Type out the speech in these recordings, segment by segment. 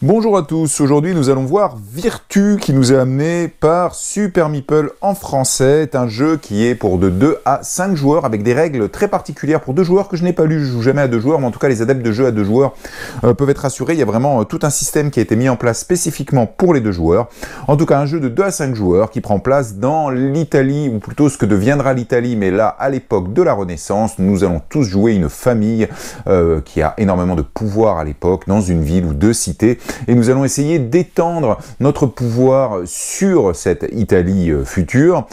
Bonjour à tous, aujourd'hui nous allons voir Virtu qui nous est amené par Super Meeple en français. C'est un jeu qui est pour de 2 à 5 joueurs avec des règles très particulières pour 2 joueurs que je n'ai pas lu, je joue jamais à 2 joueurs, mais en tout cas les adeptes de jeux à 2 joueurs peuvent être rassurés. Il y a vraiment tout un système qui a été mis en place spécifiquement pour les 2 joueurs. En tout cas un jeu de 2 à 5 joueurs qui prend place dans l'Italie, ou plutôt ce que deviendra l'Italie, mais là à l'époque de la Renaissance. Nous allons tous jouer une famille qui a énormément de pouvoir à l'époque dans une ville ou 2 cités. Et nous allons essayer d'étendre notre pouvoir sur cette Italie future,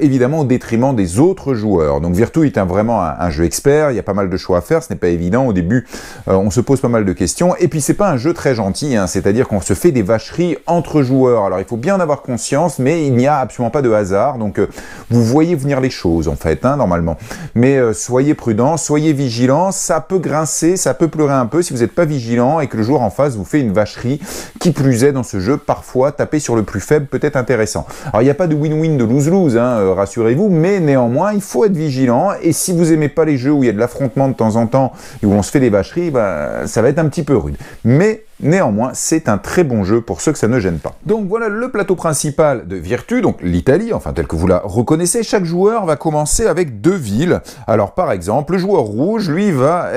évidemment au détriment des autres joueurs. Donc Virtu est vraiment un jeu expert, il y a pas mal de choix à faire, ce n'est pas évident. Au début, on se pose pas mal de questions. Et puis c'est pas un jeu très gentil, hein, c'est-à-dire qu'on se fait des vacheries entre joueurs. Alors il faut bien en avoir conscience, mais il n'y a absolument pas de hasard. Donc vous voyez venir les choses en fait, hein, normalement. Mais soyez prudents, soyez vigilants, ça peut grincer, ça peut pleurer un peu si vous n'êtes pas vigilant et que le joueur en face vous fait une vacherie. Qui plus est, dans ce jeu, parfois, taper sur le plus faible peut être intéressant. Alors, il n'y a pas de win-win, de lose-lose, hein, rassurez-vous, mais néanmoins, il faut être vigilant, et si vous n'aimez pas les jeux où il y a de l'affrontement de temps en temps, et où on se fait des vacheries, ça va être un petit peu rude. Mais néanmoins, c'est un très bon jeu pour ceux que ça ne gêne pas. Donc voilà le plateau principal de Virtu, donc l'Italie, enfin tel que vous la reconnaissez. Chaque joueur va commencer avec 2 villes. Alors par exemple, le joueur rouge, lui, va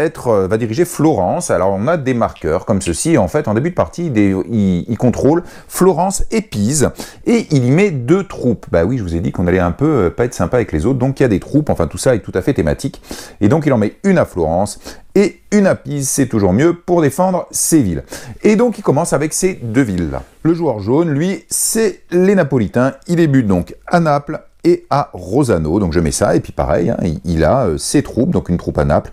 diriger Florence. Alors on a des marqueurs comme ceci. En fait, en début de partie, il contrôle Florence et Pise, et il y met 2 troupes. Bah oui, je vous ai dit qu'on allait un peu pas être sympa avec les autres, donc il y a des troupes, enfin tout ça est tout à fait thématique. Et donc il en met une à Florence, et une à Pise, c'est toujours mieux pour défendre ces villes. Et donc il commence avec ces 2 villes-là. Le joueur jaune, lui, c'est les Napolitains. Il débute donc à Naples et à Rosano. Donc je mets ça, et puis pareil, hein, il a ses troupes, donc une troupe à Naples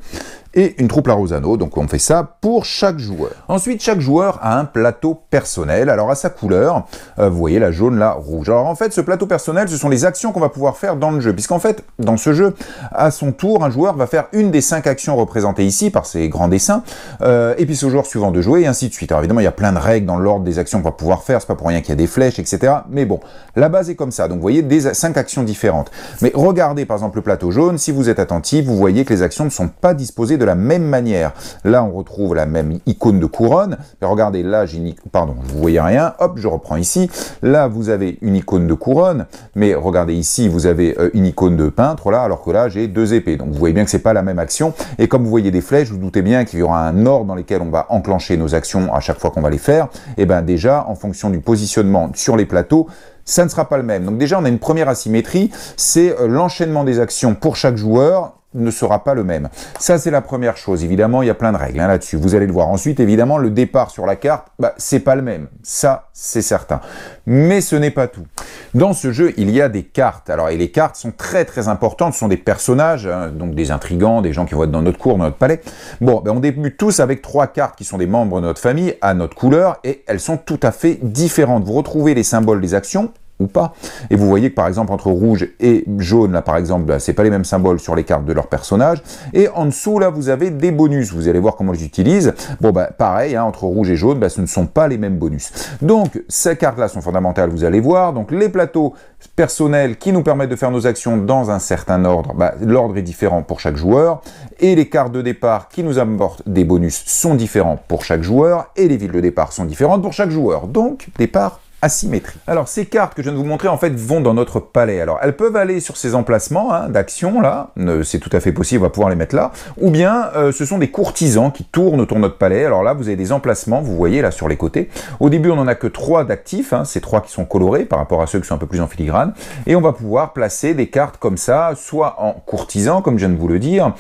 et une troupe à Rosano, donc on fait ça pour chaque joueur. Ensuite, chaque joueur a un plateau personnel, alors à sa couleur, vous voyez la jaune, la rouge. Alors en fait, ce plateau personnel, ce sont les actions qu'on va pouvoir faire dans le jeu, puisqu'en fait, dans ce jeu, à son tour, un joueur va faire une des 5 actions représentées ici par ces grands dessins, et puis c'est au joueur suivant de jouer, et ainsi de suite. Alors évidemment, il y a plein de règles dans l'ordre des actions qu'on va pouvoir faire, c'est pas pour rien qu'il y a des flèches, etc. Mais bon, la base est comme ça, donc vous voyez, 5 actions différentes. Mais regardez par exemple le plateau jaune, si vous êtes attentif, vous voyez que les actions ne sont pas disposées de la même manière. Là, on retrouve la même icône de couronne. Mais regardez, là, pardon, vous voyez rien. Hop, je reprends ici. Là, vous avez une icône de couronne. Mais regardez ici, vous avez une icône de peintre, là, alors que là, j'ai 2 épées. Donc, vous voyez bien que c'est pas la même action. Et comme vous voyez des flèches, vous, vous doutez bien qu'il y aura un ordre dans lequel on va enclencher nos actions à chaque fois qu'on va les faire. Et bien, déjà, en fonction du positionnement sur les plateaux, ça ne sera pas le même. Donc déjà, on a une première asymétrie, c'est l'enchaînement des actions pour chaque joueur ne sera pas le même. Ça, c'est la première chose. Évidemment, il y a plein de règles là-dessus. Vous allez le voir. Ensuite, évidemment, le départ sur la carte, c'est pas le même. Ça, c'est certain. Mais ce n'est pas tout. Dans ce jeu, il y a des cartes. Alors, et les cartes sont très, très importantes. Ce sont des personnages, hein, donc des intrigants, des gens qui vont être dans notre cour, dans notre palais. Bon, on débute tous avec 3 cartes qui sont des membres de notre famille, à notre couleur, et elles sont tout à fait différentes. Vous retrouvez les symboles des actions, ou pas. Et vous voyez que par exemple entre rouge et jaune, là par exemple, c'est pas les mêmes symboles sur les cartes de leurs personnages. Et en dessous, là, vous avez des bonus. Vous allez voir comment je les utilise. Bon, pareil, hein, entre rouge et jaune, ce ne sont pas les mêmes bonus. Donc, ces cartes-là sont fondamentales, vous allez voir. Donc, les plateaux personnels qui nous permettent de faire nos actions dans un certain ordre, l'ordre est différent pour chaque joueur. Et les cartes de départ qui nous apportent des bonus sont différents pour chaque joueur. Et les villes de départ sont différentes pour chaque joueur. Donc, départ asymétrie. Alors ces cartes que je viens de vous montrer en fait vont dans notre palais. Alors elles peuvent aller sur ces emplacements d'action là, c'est tout à fait possible, on va pouvoir les mettre là, ou bien ce sont des courtisans qui tournent autour de notre palais. Alors là vous avez des emplacements, vous voyez là sur les côtés. Au début on n'en a que 3 d'actifs, ces 3 qui sont colorés par rapport à ceux qui sont un peu plus en filigrane, et on va pouvoir placer des cartes comme ça, soit en courtisan comme je viens de vous le dire,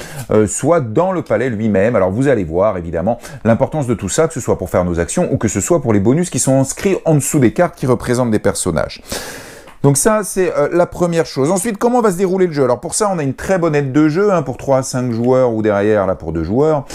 soit dans le palais lui-même. Alors vous allez voir évidemment l'importance de tout ça, que ce soit pour faire nos actions ou que ce soit pour les bonus qui sont inscrits en dessous des cartes qui représentent des personnages. Donc ça, c'est la première chose. Ensuite, comment va se dérouler le jeu? Alors pour ça, on a une très bonne aide de jeu, pour 3 à 5 joueurs, ou derrière, là, pour 2 joueurs,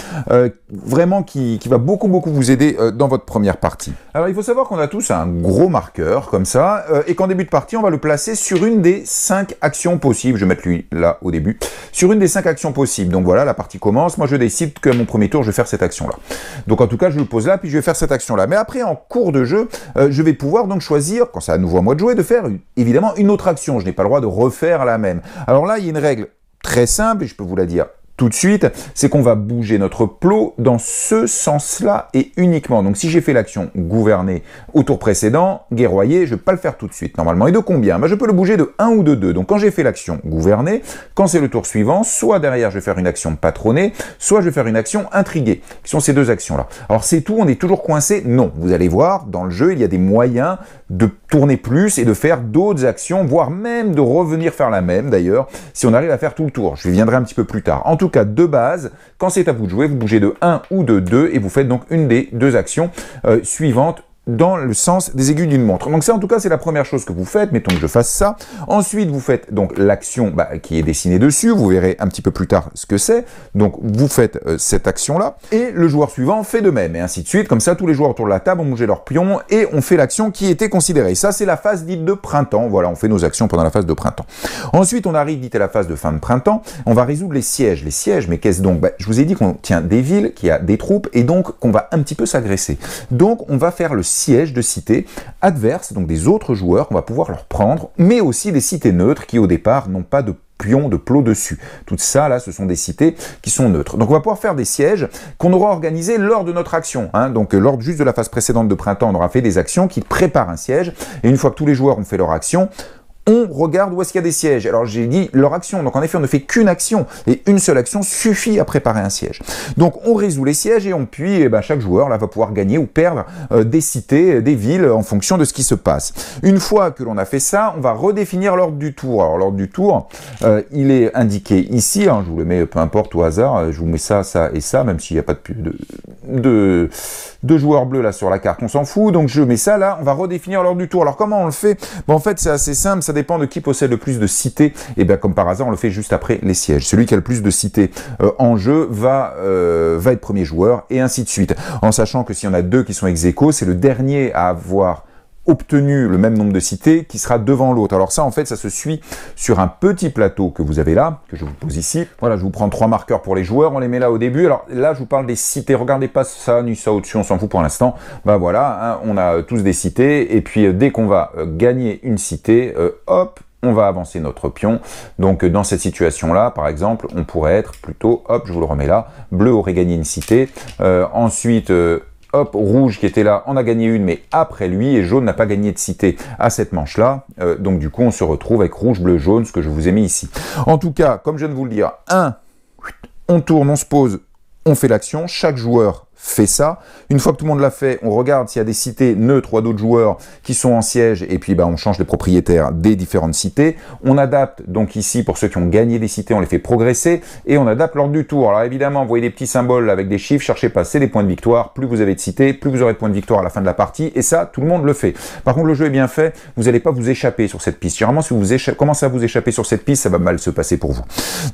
vraiment qui va beaucoup vous aider dans votre première partie. Alors il faut savoir qu'on a tous un gros marqueur, comme ça, et qu'en début de partie, on va le placer sur une des 5 actions possibles. Je vais mettre lui, là, au début. Sur une des 5 actions possibles. Donc voilà, la partie commence. Moi, je décide qu'à mon premier tour, je vais faire cette action-là. Donc en tout cas, je le pose là, puis je vais faire cette action-là. Mais après, en cours de jeu, je vais pouvoir donc choisir, quand c'est à nouveau à moi de jouer, de faire évidemment une autre action. Je n'ai pas le droit de refaire la même. Alors là, il y a une règle très simple, et je peux vous la dire tout de suite, c'est qu'on va bouger notre plot dans ce sens-là et uniquement. Donc si j'ai fait l'action gouverner au tour précédent, guerroyer, je ne vais pas le faire tout de suite normalement. Et de combien? Je peux le bouger de 1 ou de 2. Donc quand j'ai fait l'action gouverner, quand c'est le tour suivant, soit derrière je vais faire une action patronner, soit je vais faire une action intriguer, qui sont ces deux actions-là. Alors c'est tout, on est toujours coincé? Non. Vous allez voir, dans le jeu, il y a des moyens de tourner plus et de faire d'autres actions, voire même de revenir faire la même d'ailleurs, si on arrive à faire tout le tour. Je viendrai un petit peu plus tard. En tout cas, de base, quand c'est à vous de jouer, vous bougez de 1 ou de 2 et vous faites donc une des deux actions suivantes dans le sens des aiguilles d'une montre. Donc ça, en tout cas, c'est la première chose que vous faites. Mettons que je fasse ça. Ensuite, vous faites donc l'action qui est dessinée dessus. Vous verrez un petit peu plus tard ce que c'est. Donc, vous faites cette action-là. Et le joueur suivant fait de même. Et ainsi de suite. Comme ça, tous les joueurs autour de la table ont bougé leur pion et on fait l'action qui était considérée. Ça, c'est la phase dite de printemps. Voilà, on fait nos actions pendant la phase de printemps. Ensuite, on arrive dite à la phase de fin de printemps. On va résoudre les sièges. Les sièges, mais qu'est-ce donc? Je vous ai dit qu'on tient des villes, qu'il y a des troupes et donc qu'on va un petit peu s'agresser. Donc, on va faire le siège de cités adverses, donc des autres joueurs qu'on va pouvoir leur prendre, mais aussi des cités neutres qui au départ n'ont pas de pion de plot dessus. Tout ça, là, ce sont des cités qui sont neutres. Donc on va pouvoir faire des sièges qu'on aura organisés lors de notre action. Donc lors juste de la phase précédente de printemps, on aura fait des actions qui préparent un siège, et une fois que tous les joueurs ont fait leur action, on regarde où est-ce qu'il y a des sièges. Alors j'ai dit leur action, donc en effet on ne fait qu'une action, et une seule action suffit à préparer un siège. Donc on résout les sièges, et puis chaque joueur là va pouvoir gagner ou perdre des cités, des villes, en fonction de ce qui se passe. Une fois que l'on a fait ça, on va redéfinir l'ordre du tour. Alors l'ordre du tour, il est indiqué ici, je vous le mets peu importe au hasard, je vous mets ça, ça et ça, même s'il n'y a pas de joueurs bleus là sur la carte, on s'en fout, donc je mets ça là, on va redéfinir l'ordre du tour. Alors comment on le fait? En fait c'est assez simple, ça dépend de qui possède le plus de cités, et bien comme par hasard on le fait juste après les sièges. Celui qui a le plus de cités en jeu va être premier joueur, et ainsi de suite. En sachant que s'il y en a deux qui sont ex aequo, c'est le dernier à avoir obtenu le même nombre de cités qui sera devant l'autre. Alors ça, en fait, ça se suit sur un petit plateau que vous avez là, que je vous pose ici. Voilà, je vous prends 3 marqueurs pour les joueurs, on les met là au début. Alors là, je vous parle des cités. Regardez pas ça ni ça au-dessus, on s'en fout pour l'instant. Voilà, on a tous des cités, et puis dès qu'on va gagner une cité, hop, on va avancer notre pion. Donc dans cette situation-là, par exemple, on pourrait être plutôt, hop, je vous le remets là, bleu aurait gagné une cité, ensuite... hop, rouge qui était là, on a gagné une, mais après lui, et jaune n'a pas gagné de cité à cette manche-là. Donc du coup, on se retrouve avec rouge, bleu, jaune, ce que je vous ai mis ici. En tout cas, comme je viens de vous le dire, on tourne, on se pose, on fait l'action, chaque joueur fait ça. Une fois que tout le monde l'a fait, on regarde s'il y a des cités neutres ou d'autres joueurs qui sont en siège, et puis on change les propriétaires des différentes cités. On adapte, donc ici, pour ceux qui ont gagné des cités, on les fait progresser, et on adapte l'ordre du tour. Alors évidemment, vous voyez des petits symboles avec des chiffres, cherchez pas, c'est des points de victoire. Plus vous avez de cités, plus vous aurez de points de victoire à la fin de la partie, et ça, tout le monde le fait. Par contre, le jeu est bien fait, vous n'allez pas vous échapper sur cette piste. Généralement, si vous commencez à vous échapper sur cette piste, ça va mal se passer pour vous.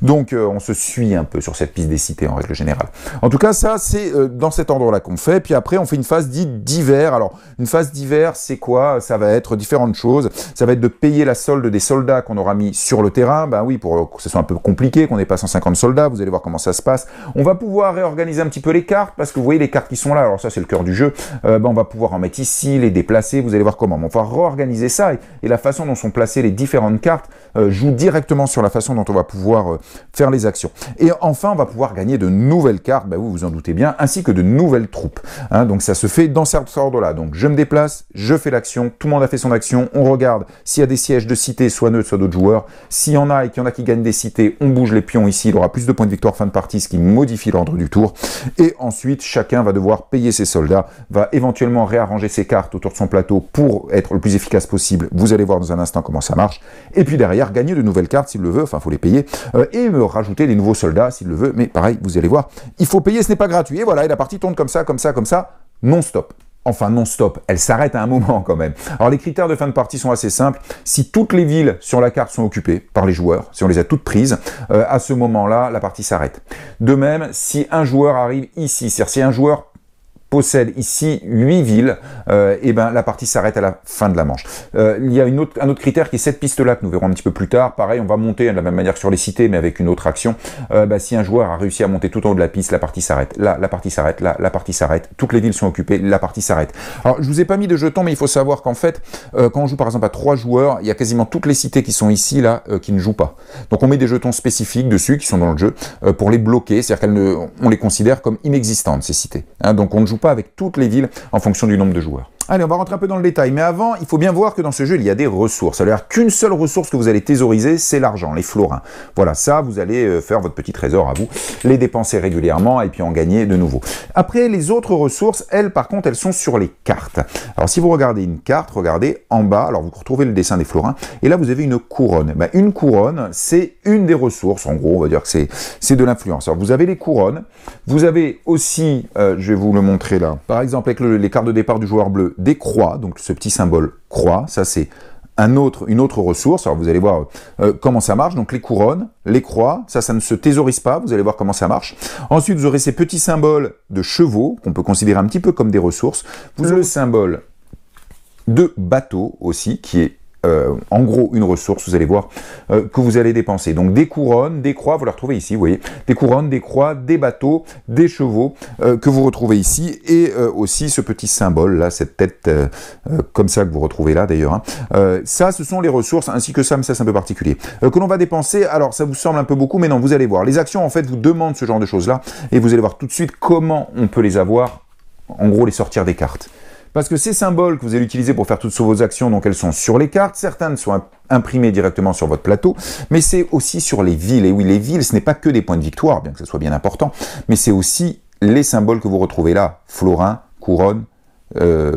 Donc, on se suit un peu sur cette piste des cités, en règle générale. En tout cas, ça, c'est dans cet ordre-là qu'on fait. Puis après, on fait une phase dite d'hiver. Alors, une phase d'hiver, c'est quoi? Ça va être différentes choses. Ça va être de payer la solde des soldats qu'on aura mis sur le terrain. Oui, pour que ce soit un peu compliqué, qu'on n'ait pas 150 soldats. Vous allez voir comment ça se passe. On va pouvoir réorganiser un petit peu les cartes, parce que vous voyez les cartes qui sont là. Alors ça, c'est le cœur du jeu. On va pouvoir en mettre ici, les déplacer. Vous allez voir comment. On va réorganiser ça. Et la façon dont sont placées les différentes cartes joue directement sur la façon dont on va pouvoir faire les actions. Et enfin, on va pouvoir gagner de nouvelles cartes. Vous vous en doutez bien, ainsi que de nouvelles troupes. Donc ça se fait dans cet ordre-là. Donc je me déplace, je fais l'action, tout le monde a fait son action, on regarde s'il y a des sièges de cités, soit neutres, soit d'autres joueurs. S'il y en a et qu'il y en a qui gagnent des cités, on bouge les pions ici, il aura plus de points de victoire fin de partie, ce qui modifie l'ordre du tour. Et ensuite, chacun va devoir payer ses soldats, va éventuellement réarranger ses cartes autour de son plateau pour être le plus efficace possible. Vous allez voir dans un instant comment ça marche. Et puis derrière, gagner de nouvelles cartes s'il le veut, enfin il faut les payer, et me rajouter des nouveaux soldats s'il le veut. Mais pareil, vous allez voir, il faut payer, ce n'est pas gratuit. Et voilà, et la partie tourne comme ça, non-stop. Enfin, non-stop, elle s'arrête à un moment quand même. Alors les critères de fin de partie sont assez simples. Si toutes les villes sur la carte sont occupées par les joueurs, si on les a toutes prises, à ce moment-là, la partie s'arrête. De même, si un joueur arrive ici, c'est-à-dire si un joueur possède ici 8 villes, et ben la partie s'arrête à la fin de la manche. Il y a un autre critère qui est cette piste-là que nous verrons un petit peu plus tard. Pareil, on va monter de la même manière que sur les cités, mais avec une autre action. Si un joueur a réussi à monter tout en haut de la piste, la partie s'arrête. Là, la partie s'arrête. Là, la partie s'arrête. Toutes les villes sont occupées, la partie s'arrête. Alors, je vous ai pas mis de jetons, mais il faut savoir qu'en fait, quand on joue par exemple à 3 joueurs, il y a quasiment toutes les cités qui sont ici, là, qui ne jouent pas. Donc, on met des jetons spécifiques dessus, qui sont dans le jeu, pour les bloquer. C'est-à-dire qu'on les considère comme inexistantes, ces cités. Donc, on ne joue pas avec toutes les villes en fonction du nombre de joueurs. Allez, on va rentrer un peu dans le détail, mais avant, il faut bien voir que dans ce jeu, il y a des ressources. C'est-à-dire qu'une seule ressource que vous allez thésauriser, c'est l'argent, les florins. Voilà, ça, vous allez faire votre petit trésor à vous, les dépenser régulièrement et puis en gagner de nouveau. Après, les autres ressources, elles, par contre, elles sont sur les cartes. Alors, si vous regardez une carte, regardez en bas, alors vous retrouvez le dessin des florins, et là, vous avez une couronne. Une couronne, c'est une des ressources, en gros, on va dire que c'est de l'influence. Alors, vous avez les couronnes, vous avez aussi, je vais vous le montrer là, par exemple, avec les cartes de départ du joueur bleu, des croix, donc ce petit symbole croix, ça c'est une autre ressource. Alors vous allez voir comment ça marche. Donc les couronnes, les croix, ça ne se thésaurise pas, vous allez voir comment ça marche. Ensuite vous aurez ces petits symboles de chevaux, qu'on peut considérer un petit peu comme des ressources. Vous aurez le symbole de bateau aussi, qui est en gros une ressource, vous allez voir, que vous allez dépenser. Donc des couronnes, des croix, vous les retrouvez ici, vous voyez, des couronnes, des croix, des bateaux, des chevaux, que vous retrouvez ici, et aussi ce petit symbole, là, cette tête comme ça que vous retrouvez là d'ailleurs. Ça, ce sont les ressources, ainsi que ça, mais ça c'est un peu particulier, que l'on va dépenser. Alors ça vous semble un peu beaucoup, mais non, vous allez voir. Les actions, en fait, vous demandent ce genre de choses-là, et vous allez voir tout de suite comment on peut les avoir, en gros, les sortir des cartes. Parce que ces symboles que vous allez utiliser pour faire toutes vos actions, donc elles sont sur les cartes, certaines sont imprimées directement sur votre plateau, mais c'est aussi sur les villes. Et oui, les villes, ce n'est pas que des points de victoire, bien que ce soit bien important, mais c'est aussi les symboles que vous retrouvez là, florin, couronne,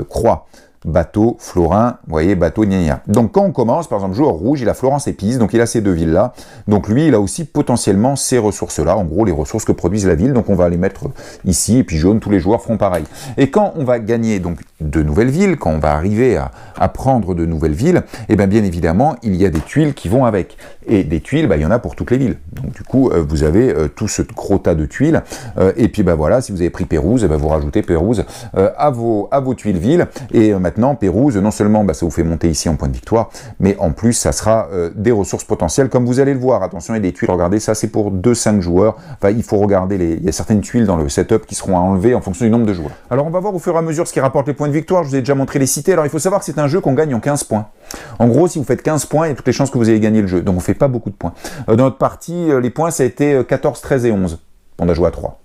croix. Bateau, florin, vous voyez, bateau, gna gna. Donc quand on commence, par exemple, joueur rouge, il a Florence et Pise, donc il a ces deux villes-là. Donc lui, il a aussi potentiellement ces ressources-là, en gros les ressources que produisent la ville, donc on va les mettre ici, et puis jaune, tous les joueurs feront pareil. Et quand on va gagner donc de nouvelles villes, quand on va arriver à prendre de nouvelles villes, et bien évidemment, il y a des tuiles qui vont avec. Et des tuiles, il y en a pour toutes les villes. Donc du coup, vous avez tout ce gros tas de tuiles, et puis voilà, si vous avez pris Pérouse, vous rajoutez Pérouse à vos tuiles villes, et maintenant, Pérouse, non seulement ça vous fait monter ici en point de victoire, mais en plus, ça sera des ressources potentielles, comme vous allez le voir. Attention, il y a des tuiles, regardez, ça c'est pour 2-5 joueurs. Enfin, il faut regarder, il y a certaines tuiles dans le setup qui seront à enlever en fonction du nombre de joueurs. Alors, on va voir au fur et à mesure ce qui rapporte les points de victoire. Je vous ai déjà montré les cités. Alors, il faut savoir que c'est un jeu qu'on gagne en 15 points. En gros, si vous faites 15 points, il y a toutes les chances que vous ayez gagné le jeu. Donc, on ne fait pas beaucoup de points. Dans notre partie, les points, ça a été 14, 13 et 11. On a joué à 3.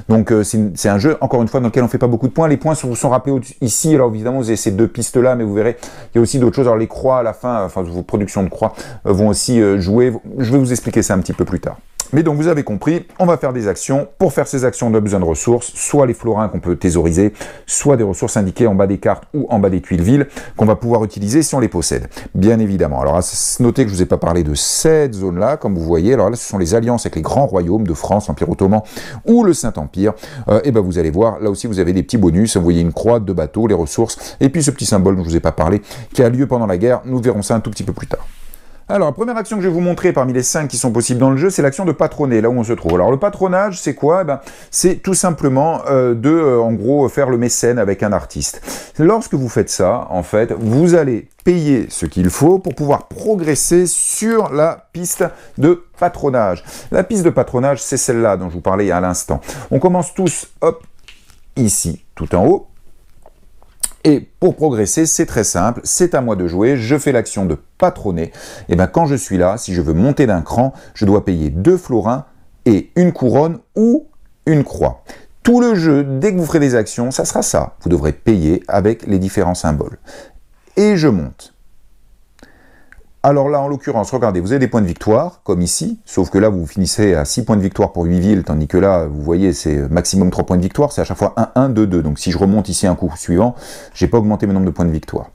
Donc c'est un jeu, encore une fois, dans lequel on ne fait pas beaucoup de points. Les points sont rappelés ici. Alors évidemment, vous avez ces deux pistes-là, mais vous verrez, il y a aussi d'autres choses. Alors les croix, à la fin, enfin vos productions de croix vont aussi jouer. Je vais vous expliquer ça un petit peu plus tard. Mais donc vous avez compris, on va faire des actions. Pour faire ces actions, on a besoin de ressources, soit les florins qu'on peut thésauriser, soit des ressources indiquées en bas des cartes ou en bas des tuiles villes qu'on va pouvoir utiliser si on les possède, bien évidemment. Alors notez que je ne vous ai pas parlé de cette zone-là, comme vous voyez. Alors là, ce sont les alliances avec les grands royaumes de France, l'Empire ottoman ou le Saint-Empire. Et vous allez voir, là aussi vous avez des petits bonus. Vous voyez une croix, 2 bateaux, les ressources, et puis ce petit symbole dont je ne vous ai pas parlé, qui a lieu pendant la guerre. Nous verrons ça un tout petit peu plus tard. Alors, la première action que je vais vous montrer parmi les 5 qui sont possibles dans le jeu, c'est l'action de patronner, là où on se trouve. Alors, le patronage, c'est quoi? C'est tout simplement en gros, faire le mécène avec un artiste. Lorsque vous faites ça, en fait, vous allez payer ce qu'il faut pour pouvoir progresser sur la piste de patronage. La piste de patronage, c'est celle-là dont je vous parlais à l'instant. On commence tous, hop, ici, tout en haut. Et pour progresser, c'est très simple, c'est à moi de jouer, je fais l'action de patronner. Et quand je suis là, si je veux monter d'un cran, je dois payer 2 florins et une couronne ou une croix. Tout le jeu, dès que vous ferez des actions, ça sera ça. Vous devrez payer avec les différents symboles. Et je monte. Alors là, en l'occurrence, regardez, vous avez des points de victoire, comme ici, sauf que là, vous finissez à 6 points de victoire pour 8 villes, tandis que là, vous voyez, c'est maximum 3 points de victoire, c'est à chaque fois 1, 1, 2, 2. Donc si je remonte ici un coup suivant, j'ai pas augmenté mon nombre de points de victoire.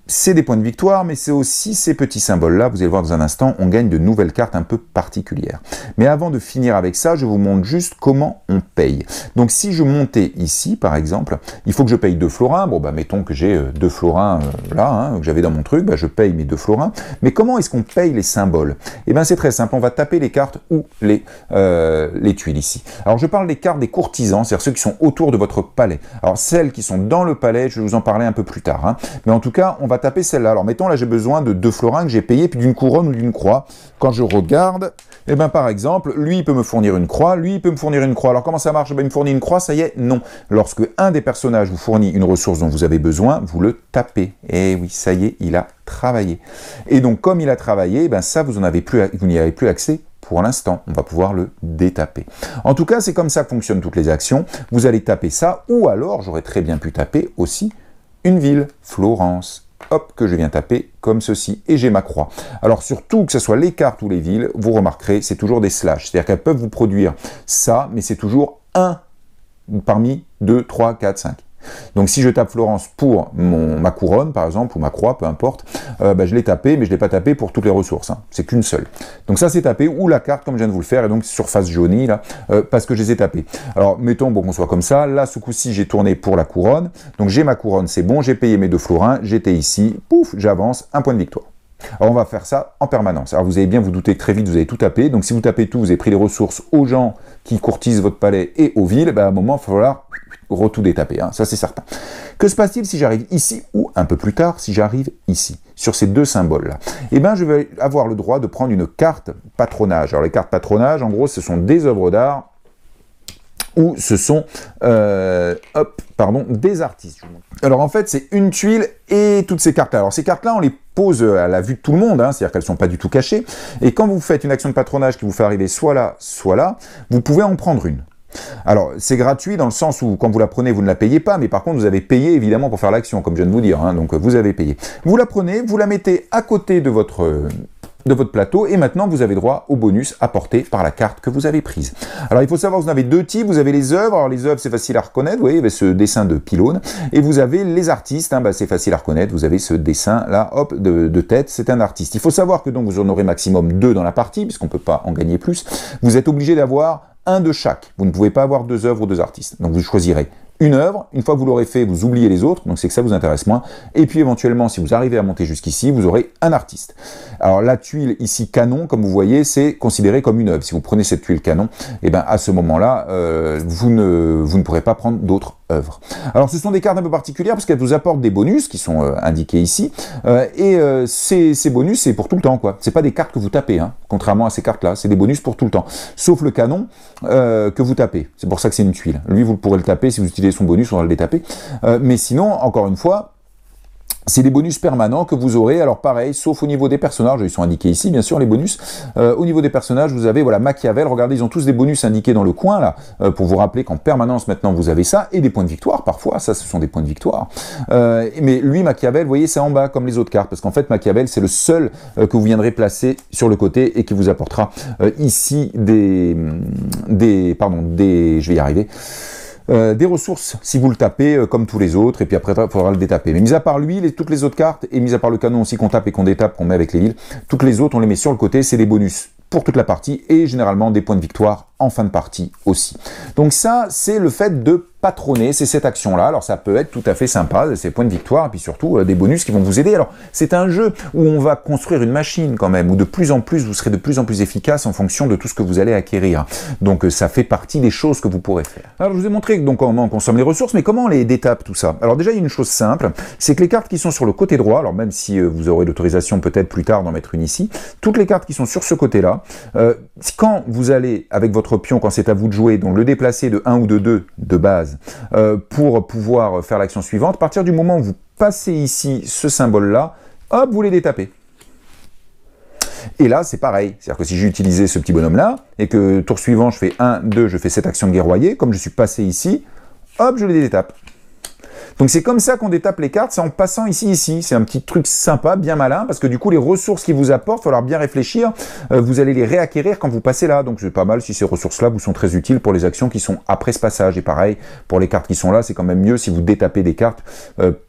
c'est des points de victoire, mais c'est aussi ces petits symboles-là, vous allez voir dans un instant, on gagne de nouvelles cartes un peu particulières. Mais avant de finir avec ça, je vous montre juste comment on paye. Donc si je montais ici, par exemple, il faut que je paye 2 florins. Bon, bah mettons que j'ai 2 florins là, hein, que j'avais dans mon truc, bah, je paye mes 2 florins. Mais comment est-ce qu'on paye les symboles? Eh bien c'est très simple, on va taper les cartes ou les tuiles ici. Alors je parle des cartes des courtisans, c'est-à-dire ceux qui sont autour de votre palais. Alors celles qui sont dans le palais, je vais vous en parler un peu plus tard. Hein. Mais en tout cas, on va taper celle-là. Alors mettons là j'ai besoin de 2 florins que j'ai payés, puis d'une couronne ou d'une croix. Quand je regarde, eh bien par exemple, lui il peut me fournir une croix, lui il peut me fournir une croix. Alors comment ça marche? Eh bien, il me fournit une croix, ça y est? Non. Lorsque un des personnages vous fournit une ressource dont vous avez besoin, vous le tapez. Et oui, ça y est, il a travaillé. Et donc comme il a travaillé, eh bien, ça vous n'y avez plus accès pour l'instant. On va pouvoir le détaper. En tout cas, c'est comme ça que fonctionnent toutes les actions. Vous allez taper ça, ou alors j'aurais très bien pu taper aussi une ville, Florence. Hop, que je viens taper comme ceci, et j'ai ma croix. Alors surtout, que ce soit les cartes ou les villes, vous remarquerez, c'est toujours des slash. C'est-à-dire qu'elles peuvent vous produire ça, mais c'est toujours un parmi 2, 3, 4, 5. Donc si je tape Florence pour ma couronne, par exemple, ou ma croix, peu importe, bah, je l'ai tapé, mais je ne l'ai pas tapé pour toutes les ressources. Hein. C'est qu'une seule. Donc ça c'est tapé, ou la carte, comme je viens de vous le faire, et donc surface jaunie, là, parce que je les ai tapés. Alors mettons bon, qu'on soit comme ça, là ce coup-ci j'ai tourné pour la couronne, donc j'ai ma couronne, c'est bon, j'ai payé mes 2 florins, j'étais ici, pouf, j'avance, un point de victoire. Alors on va faire ça en permanence. Alors vous allez bien vous douter que très vite vous avez tout tapé, donc si vous tapez tout, vous avez pris les ressources aux gens qui courtisent votre palais et aux villes, bah, à un moment il va falloir tout détaper, hein, ça c'est certain. Que se passe-t-il si j'arrive ici, ou un peu plus tard, si j'arrive ici, sur ces 2 symboles-là? Eh bien, je vais avoir le droit de prendre une carte patronage. Alors, les cartes patronage, en gros, ce sont des œuvres d'art, ou ce sont des artistes. Alors, en fait, c'est une tuile et toutes ces cartes-là. Alors, ces cartes-là, on les pose à la vue de tout le monde, hein, c'est-à-dire qu'elles ne sont pas du tout cachées. Et quand vous faites une action de patronage qui vous fait arriver soit là, vous pouvez en prendre une. Alors, c'est gratuit dans le sens où, quand vous la prenez, vous ne la payez pas, mais par contre, vous avez payé, évidemment, pour faire l'action, comme je viens de vous dire, hein, donc vous avez payé. Vous la prenez, vous la mettez à côté de votre plateau, et maintenant, vous avez droit au bonus apporté par la carte que vous avez prise. Alors, il faut savoir que vous avez 2 types, vous avez les œuvres, alors les œuvres, c'est facile à reconnaître, vous voyez, avec ce dessin de pylône, et vous avez les artistes, hein, bah, c'est facile à reconnaître, vous avez ce dessin-là, hop, de tête, c'est un artiste. Il faut savoir que donc, vous en aurez maximum 2 dans la partie, puisqu'on ne peut pas en gagner plus, vous êtes obligé d'avoir un de chaque. Vous ne pouvez pas avoir 2 œuvres ou 2 artistes. Donc vous choisirez une œuvre, une fois que vous l'aurez fait, vous oubliez les autres, donc c'est que ça vous intéresse moins, et puis éventuellement, si vous arrivez à monter jusqu'ici, vous aurez un artiste. Alors la tuile ici canon, comme vous voyez, c'est considéré comme une œuvre. Si vous prenez cette tuile canon, et ben à ce moment-là, vous ne pourrez pas prendre d'autres œuvres. Alors ce sont des cartes un peu particulières, parce qu'elles vous apportent des bonus, qui sont indiqués ici, ces bonus, c'est pour tout le temps, quoi. C'est pas des cartes que vous tapez, hein, contrairement à ces cartes-là, c'est des bonus pour tout le temps. Sauf le canon, que vous tapez. C'est pour ça que c'est une tuile. Lui, vous pourrez le taper si vous utilisez son bonus, on va le détaper. Mais sinon, encore une fois, c'est des bonus permanents que vous aurez, alors pareil, sauf au niveau des personnages, ils sont indiqués ici, bien sûr, les bonus. Au niveau des personnages, vous avez, voilà, Machiavel, regardez, ils ont tous des bonus indiqués dans le coin, là, pour vous rappeler qu'en permanence, maintenant, vous avez ça, et des points de victoire, parfois, ça, ce sont des points de victoire. Mais lui, Machiavel, vous voyez, c'est en bas, comme les autres cartes, parce qu'en fait, Machiavel, c'est le seul que vous viendrez placer sur le côté, et qui vous apportera ici je vais y arriver, des ressources si vous le tapez comme tous les autres, et puis après il faudra le détaper. Mais mis à part lui, toutes les autres cartes, et mis à part le canon aussi qu'on tape et qu'on détape, qu'on met avec les villes, toutes les autres on les met sur le côté, c'est des bonus pour toute la partie, et généralement des points de victoire en fin de partie aussi. Donc ça, c'est le fait de patronner, c'est cette action-là. Alors ça peut être tout à fait sympa, ces points de victoire, et puis surtout des bonus qui vont vous aider. Alors c'est un jeu où on va construire une machine quand même, où de plus en plus, vous serez de plus en plus efficace en fonction de tout ce que vous allez acquérir. Donc ça fait partie des choses que vous pourrez faire. Alors je vous ai montré donc comment on consomme les ressources, mais comment on les détape tout ça? Alors déjà, il y a une chose simple, c'est que les cartes qui sont sur le côté droit, alors même si vous aurez l'autorisation peut-être plus tard d'en mettre une ici, toutes les cartes qui sont sur ce côté-là, quand vous allez avec votre pion, quand c'est à vous de jouer, donc le déplacer de 1 ou de 2 de base, pour pouvoir faire l'action suivante, à partir du moment où vous passez ici ce symbole-là, hop, vous les détapez. Et là, c'est pareil. C'est-à-dire que si j'ai utilisé ce petit bonhomme-là, et que tour suivant, je fais 1, 2, je fais cette action de guerroyer, comme je suis passé ici, hop, je les détape. Donc c'est comme ça qu'on détape les cartes, c'est en passant ici. C'est un petit truc sympa, bien malin, parce que du coup les ressources qu'ils vous apportent, il va falloir bien réfléchir, vous allez les réacquérir quand vous passez là. Donc c'est pas mal si ces ressources-là vous sont très utiles pour les actions qui sont après ce passage. Et pareil, pour les cartes qui sont là, c'est quand même mieux si vous détapez des cartes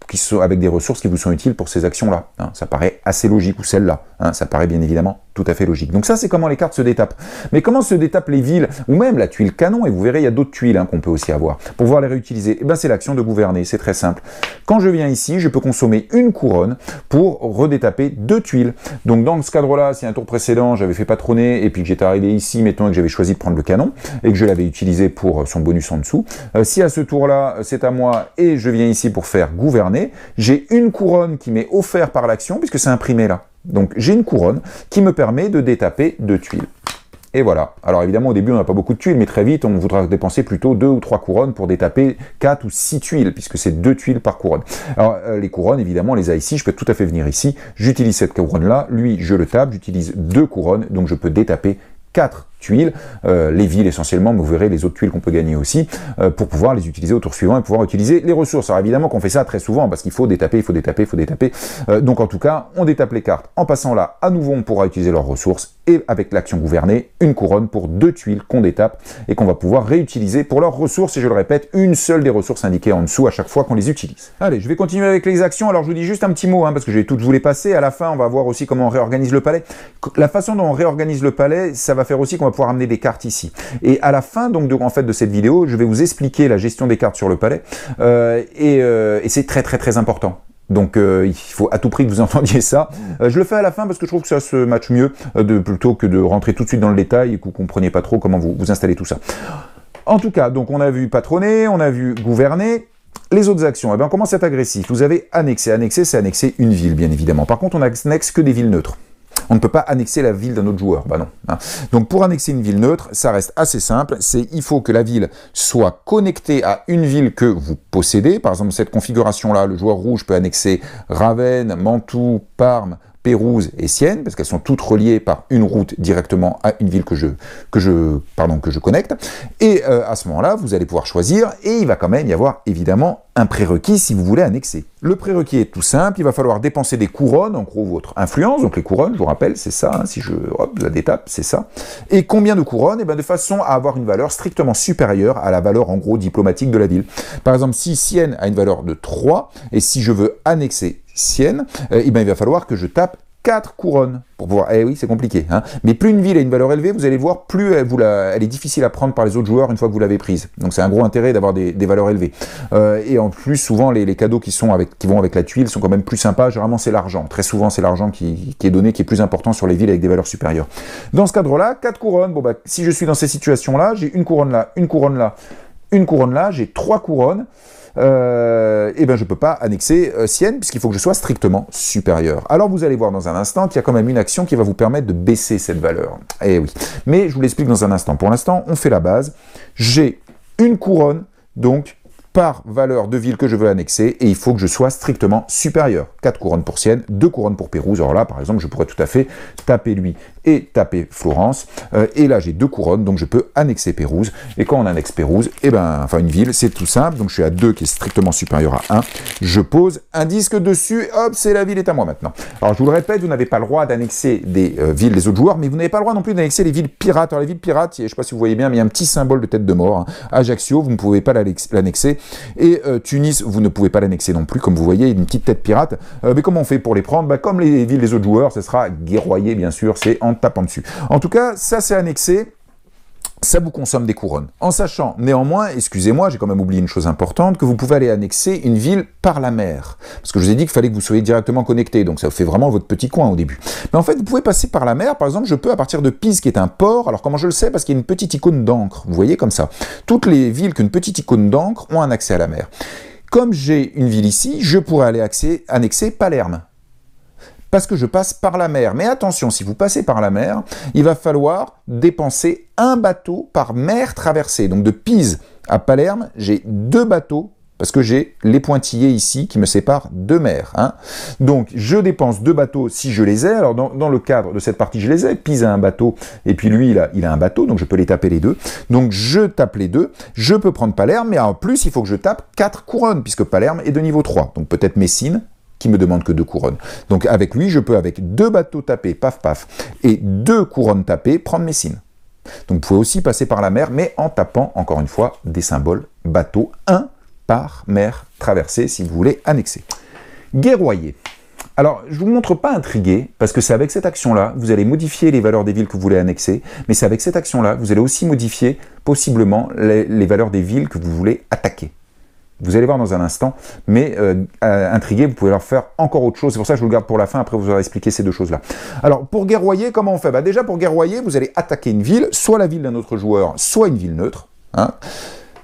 qui sont avec des ressources qui vous sont utiles pour ces actions-là. Hein, ça paraît assez logique, ou celle-là. Hein, ça paraît bien évidemment tout à fait logique. Donc ça, c'est comment les cartes se détapent. Mais comment se détapent les villes, ou même la tuile canon, et vous verrez, il y a d'autres tuiles qu'on peut aussi avoir, pour pouvoir les réutiliser. Et ben c'est l'action de gouverner, c'est très simple. Quand je viens ici, je peux consommer une couronne pour redétaper 2 tuiles. Donc dans ce cadre-là, si un tour précédent, j'avais fait patronner, et puis que j'étais arrivé ici, mettons que j'avais choisi de prendre le canon, et que je l'avais utilisé pour son bonus en dessous, si à ce tour-là, c'est à moi, et je viens ici pour faire gouverner, j'ai une couronne qui m'est offerte par l'action, puisque c'est imprimé là. Donc j'ai une couronne qui me permet de détaper 2 tuiles. Et voilà. Alors évidemment, au début, on n'a pas beaucoup de tuiles, mais très vite, on voudra dépenser plutôt 2 ou 3 couronnes pour détaper 4 ou 6 tuiles, puisque c'est 2 tuiles par couronne. Alors les couronnes, évidemment, on les a ici. Je peux tout à fait venir ici. J'utilise cette couronne-là. Lui, je le tape. J'utilise 2 couronnes, donc je peux détaper 4 tuiles, les villes essentiellement, mais vous verrez les autres tuiles qu'on peut gagner aussi, pour pouvoir les utiliser au tour suivant et pouvoir utiliser les ressources. Alors évidemment qu'on fait ça très souvent, parce qu'il faut détaper, il faut détaper, il faut détaper. Donc en tout cas, on détape les cartes. En passant là, à nouveau, on pourra utiliser leurs ressources, et avec l'action gouverner, une couronne pour 2 tuiles qu'on détape, et qu'on va pouvoir réutiliser pour leurs ressources, et je le répète, une seule des ressources indiquées en dessous à chaque fois qu'on les utilise. Allez, je vais continuer avec les actions. Alors je vous dis juste un petit mot, parce que je vais toutes vous les passer. À la fin, on va voir aussi comment on réorganise le palais. La façon dont on réorganise le palais, ça va faire aussi qu'on va pouvoir amener des cartes ici. Et à la fin donc en fait de cette vidéo, je vais vous expliquer la gestion des cartes sur le palais, et c'est très important. Donc il faut à tout prix que vous entendiez ça. Je le fais à la fin parce que je trouve que ça se matche mieux, plutôt que de rentrer tout de suite dans le détail et que vous ne compreniez pas trop comment vous installez tout ça. En tout cas, donc on a vu patronner, on a vu gouverner. Les autres actions, eh bien, on commence à être agressif. Vous avez annexé. Annexer, c'est annexer une ville, bien évidemment. Par contre, on n'annexe que des villes neutres. On ne peut pas annexer la ville d'un autre joueur, bah non. Hein. Donc pour annexer une ville neutre, ça reste assez simple, il faut que la ville soit connectée à une ville que vous possédez. Par exemple, cette configuration-là, le joueur rouge peut annexer Ravenne, Mantoue, Parme, Pérouse et Sienne, parce qu'elles sont toutes reliées par une route directement à une ville que je connecte. Et à ce moment-là, vous allez pouvoir choisir, et il va quand même y avoir évidemment un prérequis si vous voulez annexer. Le prérequis est tout simple, il va falloir dépenser des couronnes, en gros votre influence, donc les couronnes, je vous rappelle, c'est ça, si je la détape, c'est ça. Et combien de couronnes? Eh bien de façon à avoir une valeur strictement supérieure à la valeur en gros diplomatique de la ville. Par exemple, si Sienne a une valeur de 3, et si je veux annexer Sienne, eh bien il va falloir que je tape 4 couronnes pour pouvoir... Eh oui, c'est compliqué. Hein. Mais plus une ville a une valeur élevée, vous allez voir, plus elle est difficile à prendre par les autres joueurs une fois que vous l'avez prise. Donc c'est un gros intérêt d'avoir des valeurs élevées. Et en plus, souvent, les cadeaux qui vont avec la tuile sont quand même plus sympas. Généralement, c'est l'argent. Très souvent, c'est l'argent qui est donné, qui est plus important sur les villes avec des valeurs supérieures. Dans ce cadre-là, 4 couronnes. Bon, bah, si je suis dans ces situations-là, j'ai une couronne là, une couronne là, une couronne là, j'ai 3 couronnes. Et ben je peux pas annexer Sienne puisqu'il faut que je sois strictement supérieur. Alors vous allez voir dans un instant qu'il y a quand même une action qui va vous permettre de baisser cette valeur. Eh oui. Mais je vous l'explique dans un instant. Pour l'instant, on fait la base. J'ai une couronne, donc par valeur de ville que je veux annexer, et il faut que je sois strictement supérieur. 4 couronnes pour Sienne, 2 couronnes pour Pérouse. Alors là, par exemple, je pourrais tout à fait taper lui et taper Florence. Et là, j'ai 2 couronnes, donc je peux annexer Pérouse. Et quand on annexe Pérouse, eh ben, enfin une ville, c'est tout simple. Donc je suis à 2 qui est strictement supérieur à 1. Je pose un disque dessus, hop, c'est la ville est à moi maintenant. Alors je vous le répète, vous n'avez pas le droit d'annexer des villes des autres joueurs, mais vous n'avez pas le droit non plus d'annexer les villes pirates. Alors les villes pirates, je ne sais pas si vous voyez bien, mais il y a un petit symbole de tête de mort. Hein. Ajaccio, vous ne pouvez pas l'annexer. Et Tunis, vous ne pouvez pas l'annexer non plus. Comme vous voyez, il y a une petite tête pirate. Mais comment on fait pour les prendre? Bah, comme les villes des autres joueurs, ce sera guerroyer, bien sûr, c'est en tapant dessus. En tout cas, ça c'est annexé. Ça vous consomme des couronnes. En sachant, néanmoins, excusez-moi, j'ai quand même oublié une chose importante, que vous pouvez aller annexer une ville par la mer. Parce que je vous ai dit qu'il fallait que vous soyez directement connecté, donc ça fait vraiment votre petit coin au début. Mais en fait, vous pouvez passer par la mer, par exemple, je peux à partir de Pise, qui est un port, alors comment je le sais? Parce qu'il y a une petite icône d'encre, vous voyez, comme ça. Toutes les villes qui ont une petite icône d'encre ont un accès à la mer. Comme j'ai une ville ici, je pourrais aller annexer Palerme. Parce que je passe par la mer. Mais attention, si vous passez par la mer, il va falloir dépenser un bateau par mer traversée. Donc de Pise à Palerme, j'ai 2 bateaux parce que j'ai les pointillés ici qui me séparent deux mers. Hein. Donc, je dépense 2 bateaux si je les ai. Alors, dans le cadre de cette partie, je les ai. Pise a un bateau, et puis lui, il a un bateau, donc je peux les taper les deux. Donc, je tape les deux. Je peux prendre Palerme, mais en plus, il faut que je tape 4 couronnes, puisque Palerme est de niveau 3. Donc, peut-être Messine, qui me demande que 2 couronnes. Donc, avec lui, je peux, avec 2 bateaux tapés, paf, paf, et 2 couronnes tapées, prendre Messine. Donc, vous pouvez aussi passer par la mer, mais en tapant, encore une fois, des symboles bateau 1 par mer traversée, si vous voulez annexer. Guerroyer. Alors, je ne vous montre pas intrigué, parce que c'est avec cette action-là, vous allez modifier les valeurs des villes que vous voulez annexer, mais c'est avec cette action-là, vous allez aussi modifier, possiblement, les valeurs des villes que vous voulez attaquer. Vous allez voir dans un instant, mais intrigué, vous pouvez leur faire encore autre chose. C'est pour ça que je vous le garde pour la fin, après vous aurez expliqué ces deux choses-là. Alors, pour guerroyer, comment on fait? Déjà, pour guerroyer, vous allez attaquer une ville, soit la ville d'un autre joueur, soit une ville neutre. Hein.